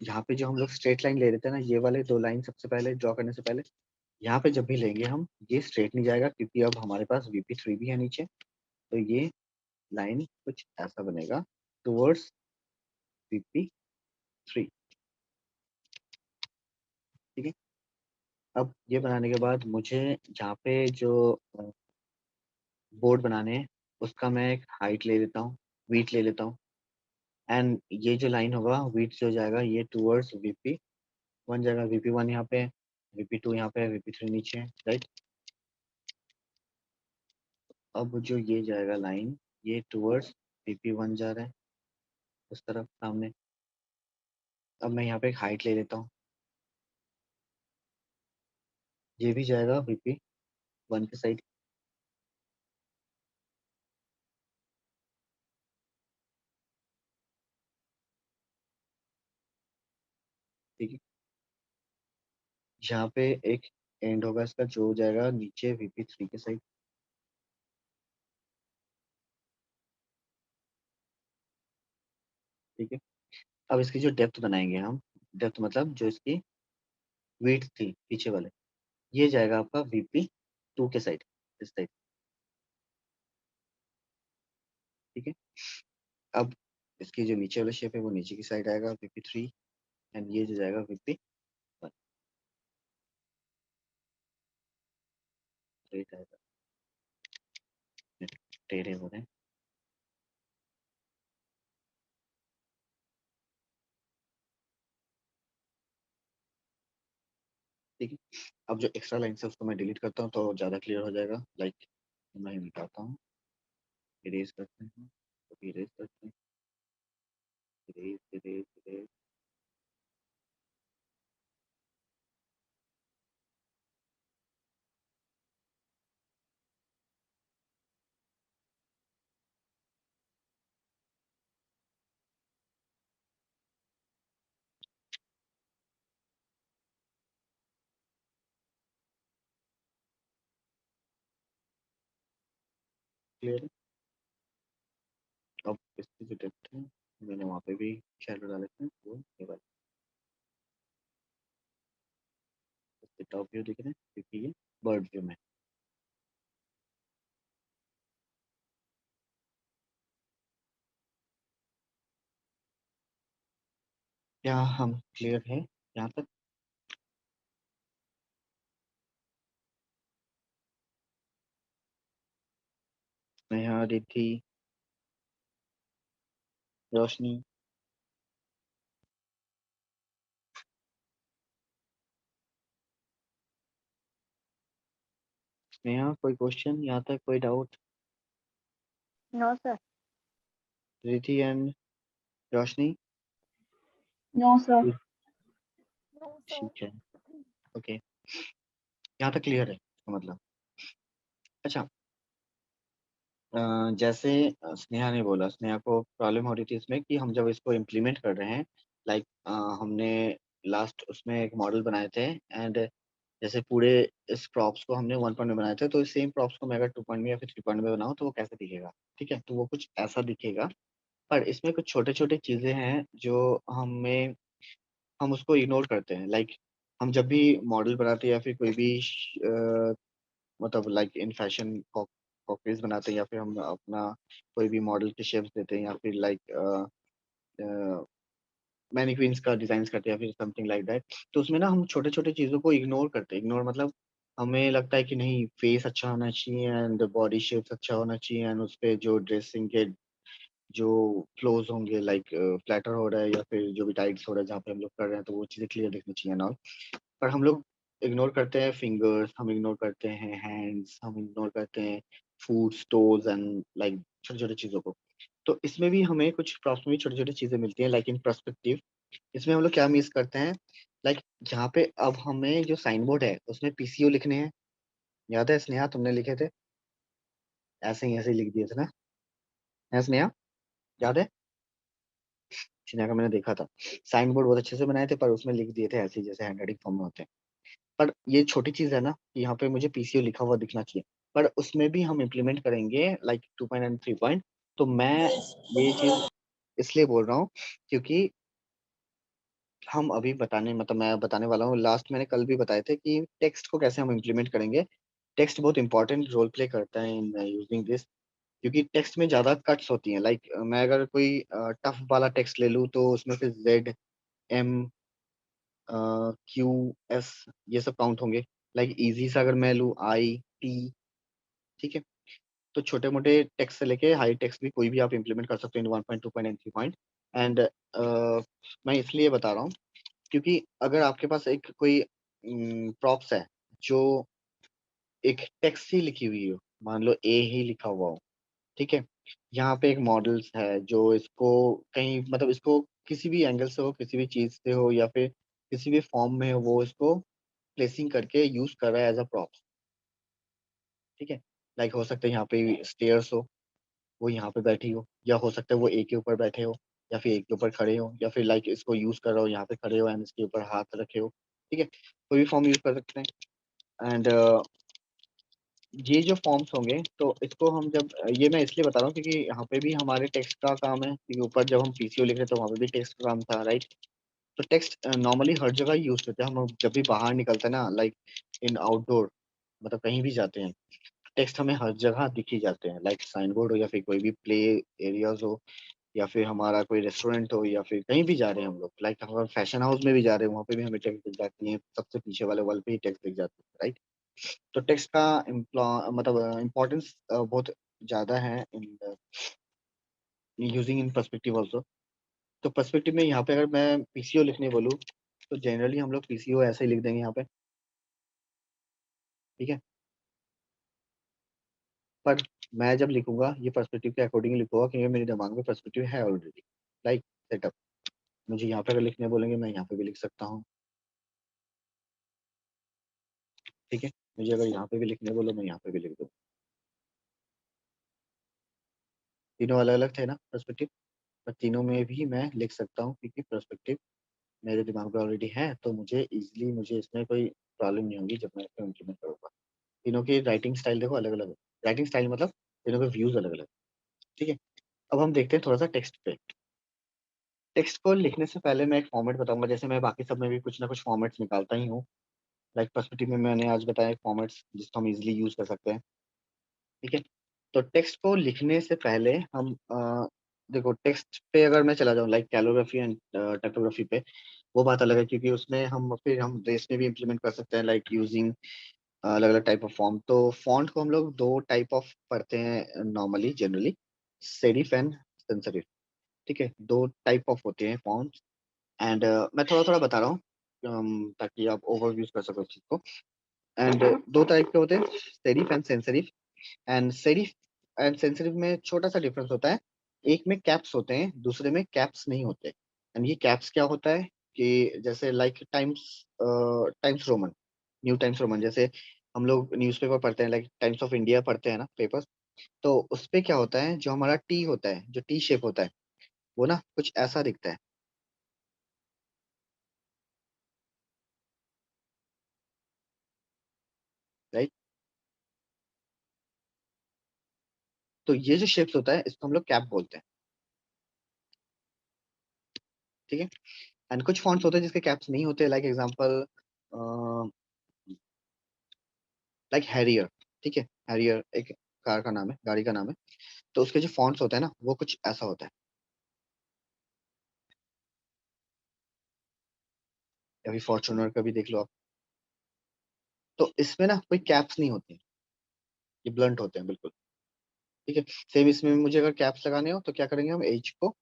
Speaker 1: यहाँ पे जो हम लोग स्ट्रेट लाइन ले रहे थे ना, ये वाले 2 लाइन सबसे पहले ड्रॉ करने से पहले, यहाँ पे जब भी लेंगे हम ये स्ट्रेट नहीं जाएगा क्योंकि अब हमारे पास वीपी 3 भी है नीचे। तो ये लाइन कुछ ऐसा बनेगा टुवर्ड्स वीपी 3, ठीक है। अब ये बनाने के बाद मुझे यहाँ पे जो बोर्ड बनाने हैं उसका मैं एक हाइट ले लेता हूँ, वीट ले लेता हूँ। एंड ये जो लाइन होगा वीट जो जाएगा ये टुवर्ड्स वीपी 1 जाएगा, वीपी 1 यहाँ पे, वीपी 2 यहाँ पे, वीपी 3 नीचे है, राइट। अब जो ये जाएगा लाइन, ये टुवर्ड्स वीपी 1 जा रहा है उस तरफ सामने। अब मैं यहाँ पे एक हाइट ले लेता हूँ, ये भी जाएगा वीपी 1 के साइड, ठीक है। यहाँ पे एक एंड होगा इसका जो जाएगा नीचे वीपी 3 के साइड, ठीक है। अब इसकी जो डेप्थ बनाएंगे हम, डेप्थ मतलब जो इसकी विड्थ थी पीछे वाले, ये जाएगा आपका वीपी 2 के साइड, इस साइड, ठीक है। अब इसकी जो नीचे वाला शेप है वो नीचे की साइड आएगा वीपी 3, एंड ये जो जाएगा वीपी 1, राइट आएगा, टेढ़े हो रहे हैं, ठीक है। अब जो एक्स्ट्रा लाइन है उसको मैं डिलीट करता हूँ तो ज़्यादा क्लियर हो जाएगा, लाइक मैं मिटाता हूँ, इरेज करते हैं, तो इरेज करते हैं, इरेज इरेज इरेज, क्लियर है। अब इसकी जो डेप्थ है मैंने वहाँ पे भी शैडो डाले थे, वो ये वाला इसके टॉप व्यू दिख रहे हैं क्योंकि ये बर्ड व्यू में। क्या हम क्लियर है यहाँ तक? मैं यहाँ आ रही थी रोशनी, स्नेहा कोई क्वेश्चन यहाँ तक, कोई doubt?
Speaker 2: No sir.
Speaker 1: Riddhi and Roshni?
Speaker 3: No sir.
Speaker 2: No sir.
Speaker 1: ठीक है, ओके, यहाँ तक क्लियर है इसका मतलब। अच्छा, जैसे स्नेहा ने बोला, स्नेहा को प्रॉब्लम हो रही थी इसमें कि हम जब इसको इम्प्लीमेंट कर रहे हैं, लाइक हमने लास्ट उसमें एक मॉडल बनाए थे, एंड जैसे पूरे इस प्रॉप्स को हमने 1 पॉइंट में बनाए थे, तो इस सेम प्रॉप्स को मैं अगर 2 पॉइंट में या फिर 3 पॉइंट में बनाऊं तो वो कैसे दिखेगा? ठीक है, तो वो कुछ ऐसा दिखेगा। पर इसमें कुछ छोटे छोटे चीजें हैं जो हम उसको इग्नोर करते हैं। लाइक हम जब भी मॉडल बनाते हैं या फिर कोई भी मतलब लाइक इन फैशन कॉपीज बनाते हैं, या फिर हम अपना कोई भी मॉडल के शेप्स देते हैं, या फिर लाइक मैनिक्विन्स का डिजाइन करते हैं, या फिर समथिंग लाइक दैट, तो उसमें ना हम छोटे छोटे चीजों को इग्नोर करते हैं। इग्नोर मतलब हमें लगता है कि नहीं, फेस अच्छा होना चाहिए एंड बॉडी शेप्स अच्छा होना चाहिए, एंड उस पे जो ड्रेसिंग के जो फ्लोज होंगे, लाइक फ्लैटर हो रहा है या फिर जो भी टाइट्स हो रहा है जहाँ पे हम लोग कर रहे हैं, तो वो चीज़ें क्लियर दिखनी चाहिए ना। पर हम लोग इग्नोर करते हैं फिंगर्स, हम इग्नोर करते हैं हैंड्स, हम इग्नोर करते हैं फूड टोज एंड लाइक छोटे छोटे चीज़ों को। तो इसमें भी हमें कुछ प्रॉब्लम में छोटी छोटी चीज़ें मिलती हैं, लाइक इन पर्सपेक्टिव। इसमें हम लोग क्या मिस करते हैं, लाइक जहाँ पे अब हमें जो साइन बोर्ड है उसमें पीसीओ लिखने हैं, याद है स्नेहा तुमने लिखे थे? ऐसे ही लिख दिए थे ना, है स्नेहा, याद है? स्नेहा का मैंने देखा था, साइन बोर्ड बहुत अच्छे से बनाए थे पर उसमें लिख दिए थे ऐसे ही जैसे हैंडराइटिंग फॉर्म में होते हैं। पर ये छोटी चीज है ना कि यहाँ पे मुझे पीसीओ लिखा हुआ दिखना चाहिए, पर उसमें भी हम इम्प्लीमेंट करेंगे लाइक 2 पॉइंट एंड 3 पॉइंट। तो मैं ये चीज इसलिए बोल रहा हूँ क्योंकि हम अभी बताने मतलब मैं बताने वाला हूँ, लास्ट मैंने कल भी बताए थे कि टेक्स्ट को कैसे हम इम्प्लीमेंट करेंगे। टेक्स्ट बहुत इंपॉर्टेंट रोल प्ले करता है इन यूजिंग दिस, क्योंकि टेक्स्ट में ज्यादा कट्स होती हैं। लाइक मैं अगर कोई टफ वाला टेक्स्ट ले लूँ तो उसमें फिर जेड, एम, क्यू, एस, ये सब काउंट होंगे। लाइक इजी सा अगर मैं लूँ, आई, टी, ठीक है। तो छोटे मोटे टेक्स्ट से लेके हाई टेक्स्ट भी कोई भी आप इम्प्लीमेंट कर सकते हो इन 1 point, 2 point and 3 point. And मैं इसलिए बता रहा हूँ क्योंकि अगर आपके पास एक कोई प्रॉप्स है जो एक टेक्स्ट ही लिखी हुई हो, मान लो ए ही लिखा हुआ हो, ठीक है, यहाँ पे एक मॉडल्स है जो इसको कहीं मतलब इसको किसी भी एंगल से हो, किसी भी चीज से हो, या फिर किसी भी फॉर्म में हो, वो इसको प्लेसिंग करके यूज कर रहा है एज अ प्रॉप्स, ठीक है। लाइक हो सकता है यहाँ पे स्टेयर्स हो, वो यहाँ पे बैठी हो, या हो सकता है वो ए के ऊपर बैठे हो, या फिर ए के ऊपर खड़े हो, या फिर लाइक इसको यूज कर रहे हो यहाँ पे खड़े हो एंड इसके ऊपर हाथ रखे हो, ठीक है, कोई भी फॉर्म यूज कर सकते हैं। एंड ये जो फॉर्म्स होंगे तो इसको हम जब ये मैं इसलिए बता रहा हूँ क्योंकि यहाँ पे भी हमारे टेक्स्ट का काम है, क्योंकि ऊपर जब हम पीसीओ लिख रहे थे वहाँ पे भी टेक्स्ट का काम था, राइट। तो टेक्स्ट नॉर्मली हर जगह यूज करते हैं हम जब भी बाहर निकलते हैं ना, लाइक इन आउटडोर, मतलब कहीं भी जाते हैं, टेक्स्ट हमें हर जगह दिख ही जाते हैं। लाइक साइन बोर्ड हो, या फिर कोई भी प्ले एरियाज हो, या फिर हमारा कोई रेस्टोरेंट हो, या फिर कहीं भी जा रहे हैं हम लोग, लाइक हम फैशन हाउस में भी जा रहे हैं वहाँ पे भी हमें टेक्स्ट दिख जाती है, सबसे पीछे वाले वॉल पे ही टेक्स्ट दिख जाती है, राइट। तो टेक्स्ट का मतलब इम्पोर्टेंस बहुत ज्यादा है in using in perspective also. तो पर्सपेक्टिव में यहाँ पे अगर मैं पीसीओ लिखने बोलूँ तो जनरली हम लोग पीसीओ ऐसे ही लिख देंगे यहाँ पे, ठीक है। पर मैं जब लिखूंगा ये पर्सपेक्टिव के अकॉर्डिंग लिखूंगा क्योंकि मेरे दिमाग में पर्सपेक्टिव है ऑलरेडी, लाइक सेटअप। मुझे यहाँ पे अगर लिखने बोलेंगे मैं यहाँ पे भी लिख सकता हूँ, ठीक है। मुझे अगर यहाँ पे भी लिखने बोलो मैं यहाँ पे भी लिख दूँ, तीनों अलग अलग थे ना पर्सपेक्टिव, पर तीनों में भी मैं लिख सकता हूँ क्योंकि पर्सपेक्टिव मेरे दिमाग में ऑलरेडी है, तो मुझे इसमें कोई प्रॉब्लम नहीं होगी जब मैं इसको इम्प्लीमेंट करूंगा। तीनों की राइटिंग स्टाइल देखो अलग अलग है, राइटिंग स्टाइल मतलब तीनों के व्यूज अलग अलग, ठीक है। अब हम देखते हैं थोड़ा सा टेक्स्ट पे। टेक्स्ट को लिखने से पहले मैं एक फॉर्मेट बताऊंगा, जैसे मैं बाकी सब में भी कुछ ना कुछ फॉर्मेट्स निकालता ही हूँ। लाइक पर्सपेक्टिव में मैंने आज बताया फॉर्मेट्स जिसको हम इजिली यूज कर सकते हैं, ठीक है। तो टेक्स्ट को लिखने से पहले हम देखो टेक्स्ट पे अगर मैं चला जाऊँ लाइक कैलोग्राफी एंड टाइपोग्राफी पे, वो बात अलग है क्योंकि उसमें हम रेस में भी इम्प्लीमेंट कर सकते हैं, लाइक यूजिंग अलग अलग टाइप ऑफ फॉर्म। तो फॉन्ट को हम लोग दो टाइप ऑफ पढ़ते हैं normally generally, serif and sense, ठीक है, दो टाइप ऑफ होते हैं फॉन्ट्स। एंड मैं थोड़ा थोड़ा बता रहा हूँ ताकि आप ओवरव्यू कर सको इस चीज को। एंड दो टाइप के होते हैं, serif and sans serif. And serif and sans serif में छोटा सा डिफरेंस होता है, एक में कैप्स होते हैं, दूसरे में कैप्स नहीं होते। एंड ये कैप्स क्या होता है कि जैसे like times Roman, new times Roman, जैसे हम लोग न्यूज़पेपर पढ़ते हैं, लाइक टाइम्स ऑफ इंडिया पढ़ते हैं ना पेपर, तो उस पे क्या होता है, जो हमारा टी होता है, जो टी शेप होता है, वो ना कुछ ऐसा दिखता है, राइट। तो ये जो शेप्स होता है इसको हम लोग कैप बोलते हैं, ठीक है। एंड कुछ फॉन्ट्स होते हैं जिसके कैप्स नहीं होते, लाइक एग्जांपल लाइक हैरियर, ठीक है। हैरियर एक कार का नाम है, गाड़ी का नाम है। तो उसके जो फॉन्ट्स होते हैं ना, वो कुछ ऐसा होता है, या फिर फॉर्च्यूनर का भी देख लो आप। तो इसमें ना कोई कैप्स नहीं होती, ये ब्लंट होते हैं बिल्कुल, ठीक है। सेम इसमें भी मुझे अगर कैप्स लगाने हो तो क्या करेंगे हम, एज को,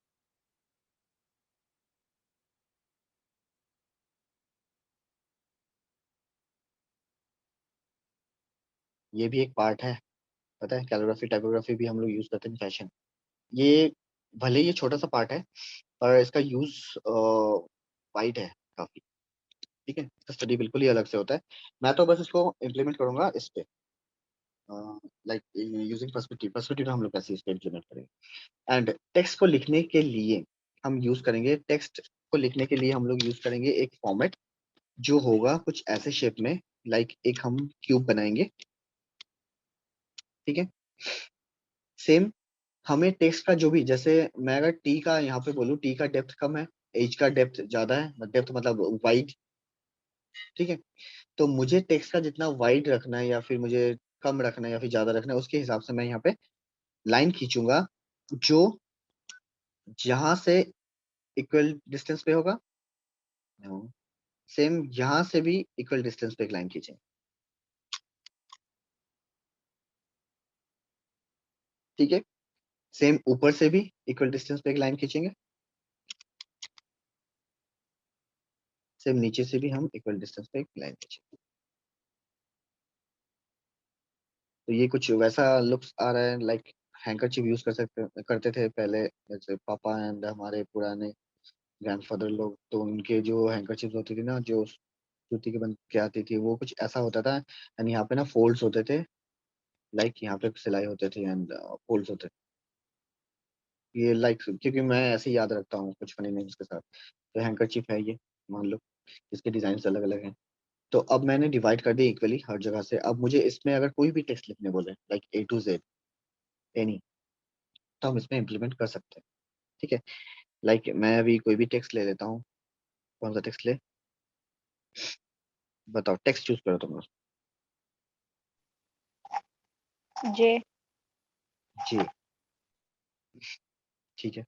Speaker 1: ये भी एक पार्ट है, पता है, कैलोग्राफी टाइपोग्राफी भी हम लोग यूज करते हैं फैशन। ये भले ये छोटा सा पार्ट है, पर इसका यूज वाइड है काफी, ठीक है। इसका स्टडी बिल्कुल ही अलग से होता है। मैं तो बस इसको इम्प्लीमेंट करूंगा इस पे, लाइक यूजिंग पर्सपेक्टिव। पर्सपेक्टिव हम लोग कैसे इस पे इम्प्लीमेंट करेंगे। एंड टेक्स्ट को लिखने के लिए हम यूज करेंगे, टेक्स्ट को लिखने के लिए हम लोग यूज करेंगे एक फॉर्मेट जो होगा कुछ ऐसे शेप में, लाइक एक हम क्यूब बनाएंगे, ठीक है। सेम हमें टेक्स्ट का जो भी, जैसे मैं अगर टी का यहाँ पे बोलूँ, टी का डेप्थ कम है, एज का डेप्थ ज्यादा है, डेप्थ मतलब वाइड, ठीक है। तो मुझे टेक्स्ट का जितना वाइड रखना है या फिर मुझे कम रखना है या फिर ज्यादा रखना है, उसके हिसाब से मैं यहाँ पे लाइन खींचूंगा जो जहां से इक्वल डिस्टेंस पे होगा, सेम यहाँ से भी इक्वल डिस्टेंस पे एक लाइन खींचेंगे, ठीक है। सेम ऊपर से भी इक्वल डिस्टेंस पे एक लाइन खींचेंगे, सेम नीचे से भी हम इक्वल डिस्टेंस पे एक लाइन खींचेंगे। तो ये कुछ वैसा लुक्स आ रहा है, लाइक हैंकरचीफ यूज करते थे पहले, जैसे पापा एंड हमारे पुराने ग्रैंडफादर लोग, तो उनके जो हैंकरचीफ होती थी ना, जो सूती के बन के आती थी, वो कुछ ऐसा होता था। एंड यहाँ पे ना फोल्ड्स होते थे, लाइक यहाँ पे सिलाई होते थे एंड फोल्ड्स होते थे। ये लाइक क्योंकि मैं ऐसे ही याद रखता हूँ कुछ फनी नेम्स के साथ। तो हैंकरचीफ है ये, मान लो, इसके डिजाइन अलग अलग हैं। तो अब मैंने डिवाइड कर दिया इक्वली हर जगह से। अब मुझे इसमें अगर कोई भी टेक्स्ट लिखने बोले, like A to Z any, तो हम इसमें इम्प्लीमेंट कर सकते हैं, ठीक है। लाइक मैं अभी कोई भी टेक्स्ट ले लेता हूँ। कौन सा टेक्स्ट ले, बताओ, टेक्स्ट चूज करो तुम लोग।
Speaker 2: जे।
Speaker 1: जी, ठीक है।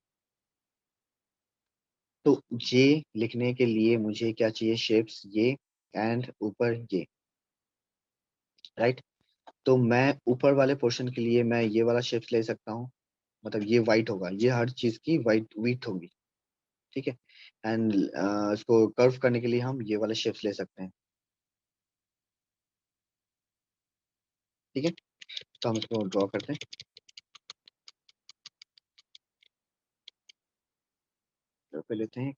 Speaker 1: तो ये लिखने के लिए मुझे क्या चाहिए, शेप्स ये एंड ऊपर ये, राइट। तो मैं ऊपर वाले पोर्शन के लिए मैं ये वाला शेप्स ले सकता हूँ, मतलब ये वाइट होगा, ये हर चीज की वाइट विथ होगी, ठीक है। एंड इसको कर्व करने के लिए हम ये वाले शेप्स ले सकते हैं, ठीक है। तो हम इसको ड्रॉ करते हैं, ड्रॉ कर लेते हैं।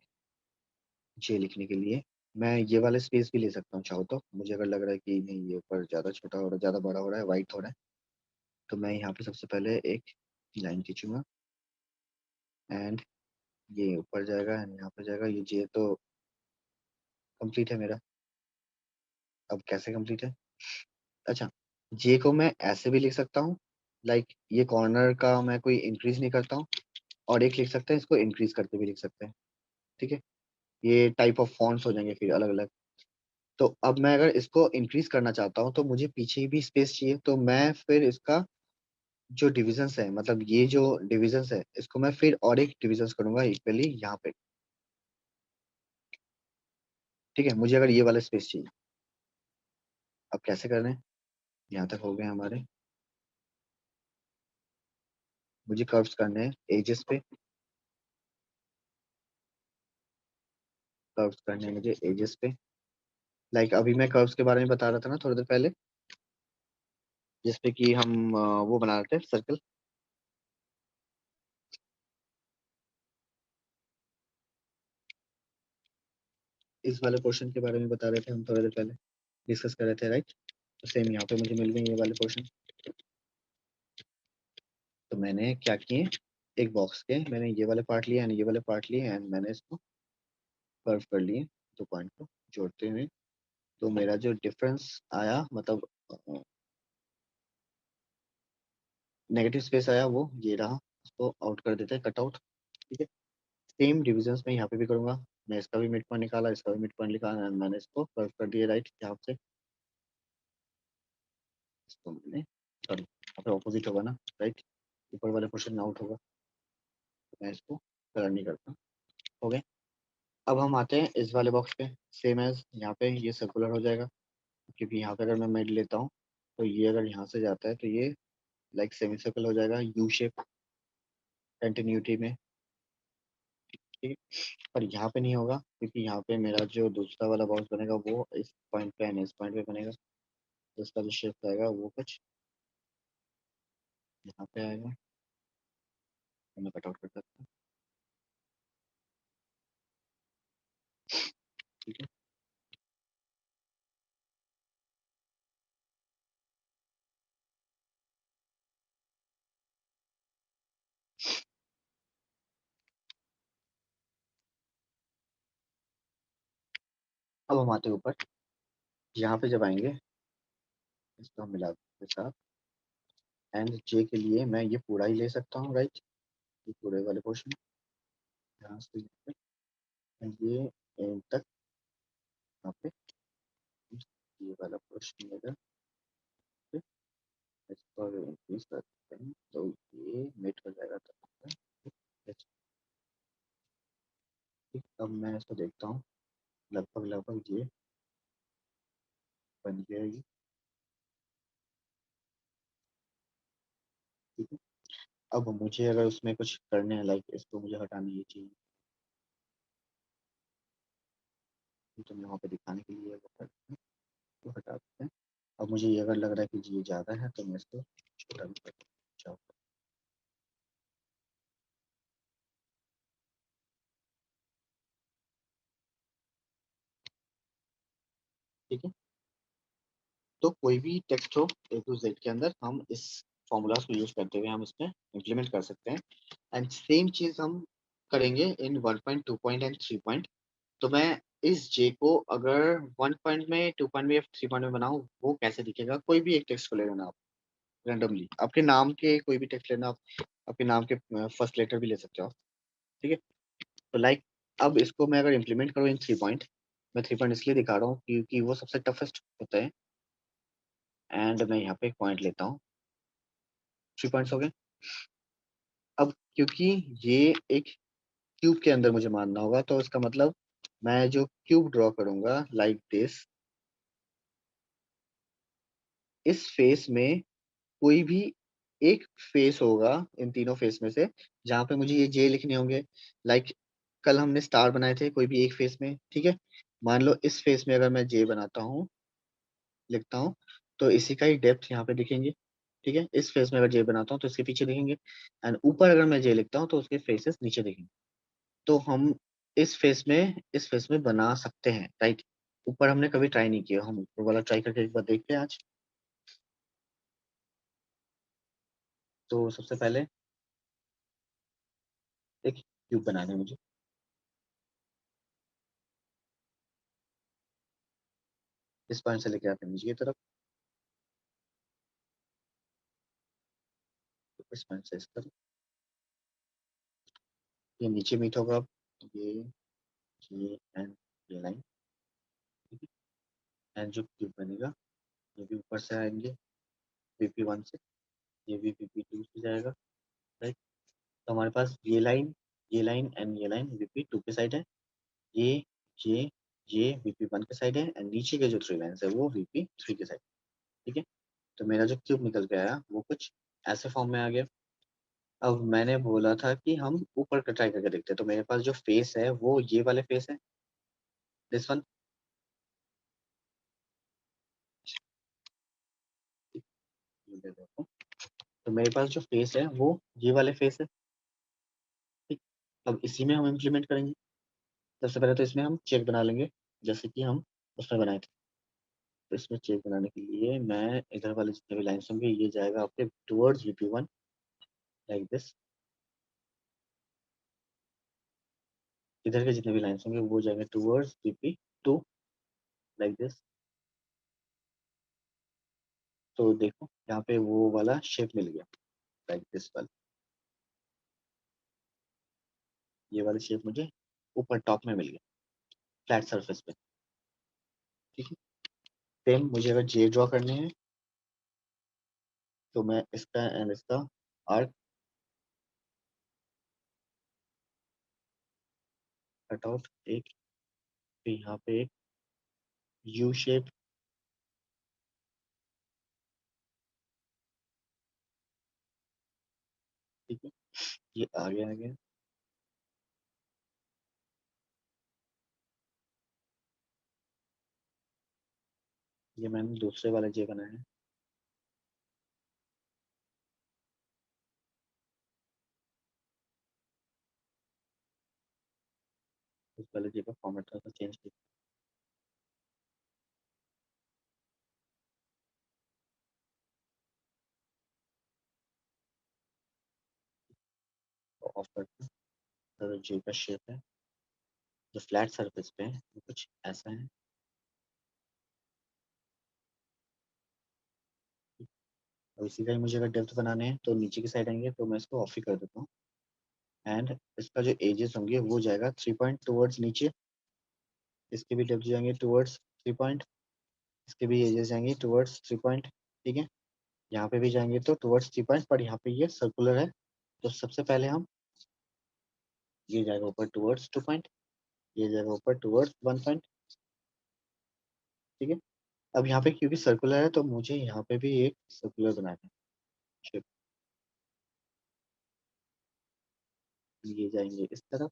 Speaker 1: जे लिखने के लिए मैं ये वाला स्पेस भी ले सकता हूँ चाहो तो, मुझे अगर लग रहा है कि नहीं ये ऊपर ज्यादा छोटा हो रहा है, ज्यादा बड़ा हो रहा है, वाइट हो रहा है, तो मैं यहाँ पे सबसे पहले एक लाइन खींचूंगा एंड ये ऊपर जाएगा एंड यहाँ पे जाएगा। ये जे तो कंप्लीट है मेरा। अब कैसे कंप्लीट है, अच्छा, जे को मैं ऐसे भी लिख सकता हूँ, लाइक ये कॉर्नर का मैं कोई इंक्रीज नहीं करता हूँ, और एक लिख सकते हैं इसको इंक्रीज करके भी लिख सकते हैं, ठीक है। ये टाइप ऑफ फॉन्ट्स हो जाएंगे फिर अलग अलग। तो अब मैं अगर इसको इंक्रीज करना चाहता हूँ तो मुझे पीछे भी स्पेस चाहिए, तो मैं फिर इसका जो डिविजन्स है, मतलब ये जो डिविजन्स है, इसको मैं फिर और एक डिविजन्स करूंगा इक्वली यहाँ पे, ठीक है। मुझे अगर ये वाला स्पेस चाहिए, अब कैसे कर रहे हैं, यहाँ तक हो गए हमारे। मुझे कर्व्स करने हैं एजेस पे, कर्व्स करने हैं मुझे एजेस पे, लाइक अभी मैं कर्व्स के बारे में बता रहा था ना थोड़ी देर पहले, जिसपे कि हम वो बना रहे थे सर्कल। इस वाले पोर्शन के बारे में बता रहे थे हम थोड़ी देर पहले, डिस्कस कर रहे थे, राइट। तो सेम यहाँ पे मुझे मिल गए ये वाले पोर्शन। तो मैंने क्या किए, एक बॉक्स के मैंने ये वाले पार्ट लिए एंड ये वाले पार्ट लिए एंड मैंने इसको कर्व कर लिए, 2 पॉइंट को जोड़ते हुए। तो मेरा जो डिफरेंस आया, मतलब नेगेटिव स्पेस आया, वो ये रहा। उसको आउट कर देते हैं, कट आउट। ठीक है, सेम डिविजन्स में यहाँ पे भी करूंगा। मैं इसका भी मिड पॉइंट निकाला, इसका भी मिड पॉइंट निकाला एंड मैंने इसको कर्व कर दिया, राइट। यहाँ से इसको मैंने, सॉरी यहाँ पे ऑपोजिट होगा ना, राइट। ऊपर वाले पोर्शन में आउट होगा, तो मैं इसको कलर नहीं करता। हो गए। अब हम आते हैं इस वाले बॉक्स पे। सेम एज यहाँ पे ये सर्कुलर हो जाएगा, क्योंकि यहाँ पे अगर मैं मिड लेता हूँ तो ये अगर यहाँ से जाता है तो ये लाइक सेमी सर्कल हो जाएगा, यू शेप कंटिन्यूटी में। ठीक है, पर यहाँ पे नहीं होगा, क्योंकि यहाँ पे मेरा जो दूसरा वाला बॉक्स बनेगा वो इस पॉइंट पे एंड इस पॉइंट पे बनेगा। तो इसका जो शेप आएगा वो कुछ यहाँ पे आएगा। तो मैं कट आउट कर सकता हूँ। ठीक है, अब हम आते हैं ऊपर। यहाँ पे जब आएंगे इसको हम मिला के साथ, एंड जे के लिए मैं ये पूरा ही ले सकता हूँ, राइट। ये पूरे वाले पोर्शन यहाँ से यहाँ पे and ये एंड तक यहाँ पे ये वाला पोर्शन मेरा, इसको अगर इंक्रीज करते हैं तो ये मेट हो जाएगा। तो ठीक, अब मैं इसको देखता हूँ, लगभग लगभग ये बन जाएगी। ठीक है, अब मुझे अगर उसमें कुछ करने हैं, लाइक इसको मुझे हटानी ये चीज़, तो मैं वहाँ पे दिखाने के लिए वो करते हैं, तो हटा देते हैं। अब मुझे ये अगर लग रहा है कि जी ये ज़्यादा है तो मैं इसको छोटा भी कर सकता हूँ। ठीक है, तो कोई भी टेक्स्ट हो ए टू जेड के अंदर, हम इस फॉर्मूलाज को यूज करते हुए हम इसमें इम्प्लीमेंट कर सकते हैं। एंड सेम चीज हम करेंगे इन 1 पॉइंट, 2 पॉइंट एंड 3 पॉइंट। तो मैं इस जे को अगर 1 पॉइंट में, 2 पॉइंट में या 3 पॉइंट में बनाऊं, वो कैसे दिखेगा। कोई भी एक टेक्स्ट को ले लेना आप रैंडमली, आपके नाम के कोई भी टेक्स्ट लेना आप, आपके नाम के फर्स्ट लेटर भी ले सकते हो आप। ठीक है, तो लाइक अब इसको मैं अगर इम्प्लीमेंट करूँ इन 3 पॉइंट, मैं 3 पॉइंट इसलिए दिखा रहा हूँ क्योंकि वो सबसे टफेस्ट होता है। एंड मैं यहाँ पे एक पॉइंट लेता हूँ, 3 पॉइंट्स हो गए। अब क्योंकि ये एक क्यूब के अंदर मुझे मानना होगा, तो इसका मतलब मैं जो क्यूब ड्रॉ करूंगा लाइक दिस, इस फेस में कोई भी एक फेस होगा इन तीनों फेस में से, जहां पे मुझे ये जे लिखने होंगे। लाइक कल हमने स्टार बनाए थे कोई भी एक फेस में, ठीक है। मान लो इस फेस में अगर मैं जे बनाता हूँ, लिखता हूँ, तो इसी का ही डेप्थ यहाँ पे दिखेंगे। ठीक है, इस फेस में अगर जे बनाता हूँ तो इसके पीछे दिखेंगे, एंड ऊपर अगर मैं जे लिखता हूँ तो उसके फेसेस नीचे दिखेंगे। तो हम इस फेस में बना सकते हैं, राइट। ऊपर हमने कभी ट्राई नहीं किया, हम ऊपर वाला ट्राई करके एक बार देखते हैं आज। तो सबसे पहले एक क्यूब बनाना है मुझे। इस पॉइंट से लेके आते हैं नीचे की तरफ, तो इस पॉइंट से इस तरफ ये नीचे मीट होगा। अब ये एंड ये लाइन, एंड जो क्यूब बनेगा ये भी ऊपर से आएंगे VP1 से, ये भी VP2 से जाएगा, राइट। तो हमारे पास ये लाइन एंड ये लाइन VP2 के साइड है, ये ये ये VP1 के साइड है, एंड नीचे के जो 3 लाइन्स है वो VP3 के साइड। ठीक है, तो मेरा जो क्यूब निकल के आया वो कुछ ऐसे फॉर्म में आ गया। अब मैंने बोला था कि हम ऊपर का ट्राई करके देखते हैं, तो मेरे पास जो फेस है वो ये वाले फेस है, दिस वन। तो मेरे पास जो फेस है वो ये वाले फेस है, ठीक। अब इसी में हम इम्प्लीमेंट करेंगे। सबसे पहले तो इसमें हम चेक बना लेंगे, जैसे कि हम उसमें बनाए थे। तो इसमें चेक बनाने के लिए मैं इधर वाले जितने भी लाइन्स होंगे ये जाएगा आपके टुवर्ड्स VP1 लाइक दिस। इधर के जितने भी लाइन्स होंगे वो जाएंगे टुवर्ड्स VP2 लाइक दिस। तो देखो यहाँ पे वो वाला शेप मिल गया लाइक दिस वाला, ये वाला शेप मुझे ऊपर टॉप में मिल गया फ्लैट सरफेस पे, ठीक है। सेम मुझे अगर जे ड्रॉ करने हैं तो मैं इसका एंड इसका आर्क कट आउट एक, फिर यहाँ पे एक यू शेप, ठीक है। ये आगे आ गया, ये मैंने दूसरे वाले जे बनाए हैं। उस वाले जे का फॉर्मेट थोड़ा सा चेंज किया, तो ऑफ करते हैं। तो जे का शेप है जो फ्लैट सरफेस पे है वो कुछ ऐसा है। और इसी का ही मुझे अगर डेप्थ बनाने हैं तो नीचे की साइड आएंगे, तो मैं इसको ऑफ ही कर देता हूँ। एंड इसका जो एजेस होंगे वो जाएगा 3 पॉइंट टुवर्ड्स नीचे, इसके भी डेप्थ जाएंगे टुवर्ड्स 3 पॉइंट, इसके भी एजेस जाएंगे टुवर्ड्स 3 पॉइंट, ठीक है। यहाँ पे भी जाएंगे तो टुवर्ड्स 3 पॉइंट, पर यहाँ पे ये सर्कुलर है तो सबसे पहले हम ये जाएगा ऊपर टुवर्ड्स 2 पॉइंट, ये जाएगा ऊपर टुवर्ड्स 1 पॉइंट, ठीक है। अब यहाँ पे क्योंकि सर्कुलर है तो मुझे यहाँ पे भी एक सर्कुलर बनाना है शेप। ये जाएंगे इस तरफ,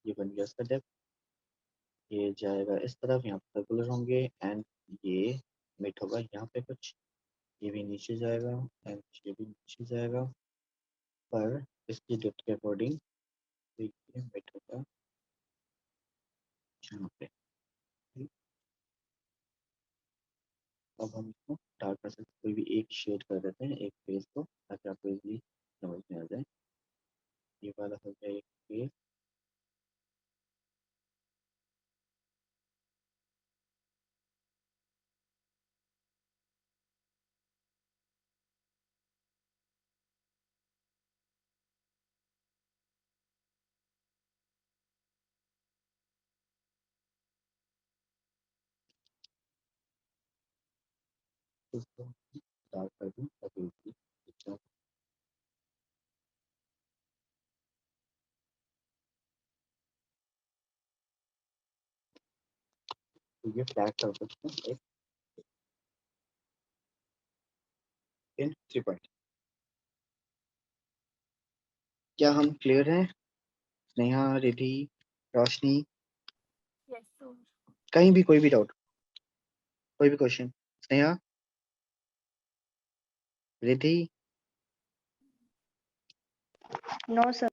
Speaker 1: ये बन गया इसका डेप्थ, ये जाएगा इस तरफ, यहाँ पे सर्कुलर होंगे एंड ये मिट होगा यहाँ पे कुछ, ये भी नीचे जाएगा एंड ये भी नीचे जाएगा, पर इसकी डेप्थ के अकॉर्डिंग ये मिट होगा यहाँ पे, ठीक। अब हम इसको डार्क कर सकते हैं, कोई भी एक शेड कर देते हैं एक फेस को ताकि आपको इजीली समझ में आ जाए। ये वाला हो गया एक फेस, इसको डार्क कर दूँ ताकि easily दिख जाए। तो ये फ्लैट सरफेस है एक इन 3 पॉइंट। क्या हम क्लियर हैं? स्नेहा, रिधि, रोशनी,
Speaker 3: Yes, sir.
Speaker 1: कहीं भी कोई भी डाउट, कोई भी question? Sneha, Riddhi,
Speaker 2: no sir.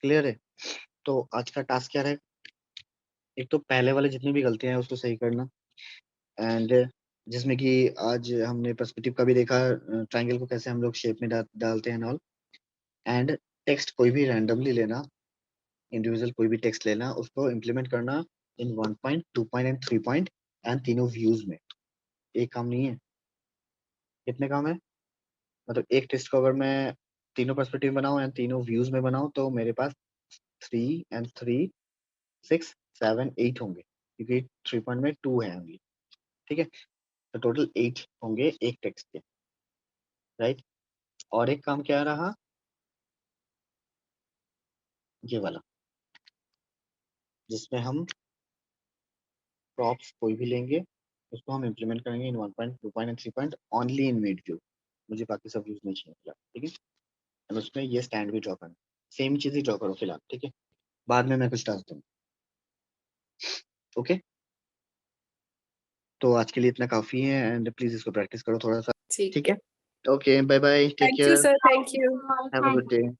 Speaker 1: Clear है? तो आज का टास्क क्या रहेगा? एक तो पहले वाले जितनी भी गलतियां हैं उसको सही करना, एंड जिसमें कि आज हमने पर्सपेक्टिव का भी देखा, ट्रायंगल को कैसे हम लोग शेप में डालते हैं ऑल, एंड टेक्स्ट कोई भी रैंडमली लेना, इंडिविजुअल कोई भी टेक्स्ट लेना, उसको इम्प्लीमेंट करना इन 1 point 2 point and 3 point and तीनों व्यूज में। एक काम नहीं है, कितने काम है? मतलब एक टेक्स्ट को अगर मैं तीनों पर्सपेक्टिव बनाऊं एंड तीनों व्यूज में बनाऊं तो मेरे पास 3 एंड 3 6 7 8 होंगे, क्योंकि 3 पॉइंट में 2 है ओनली, ठीक है। तो टोटल 8 होंगे एक टेक्स्ट के, राइट। और एक काम क्या रहा, ये वाला, जिसमें हम प्रॉप्स कोई भी लेंगे उसको हम इम्प्लीमेंट करेंगे इन 1 point 2 point and 3 point only in mid view. मुझे बाकी सब व्यूज नहीं चाहिए फिलहाल, ठीक है। एंड उसमें ये स्टैंड भी ड्रॉ करना, सेम चीज ही ड्रॉ करो फिलहाल, ठीक है। बाद में मैं कुछ डाल दूंगा, ओके। तो आज के लिए इतना काफी है एंड प्लीज इसको प्रैक्टिस करो थोड़ा सा,
Speaker 4: ठीक
Speaker 1: ठीक
Speaker 4: है।
Speaker 1: है। Okay, bye bye. Take
Speaker 4: Thank you,
Speaker 1: care.
Speaker 4: sir. Thank you.
Speaker 1: Have a good day.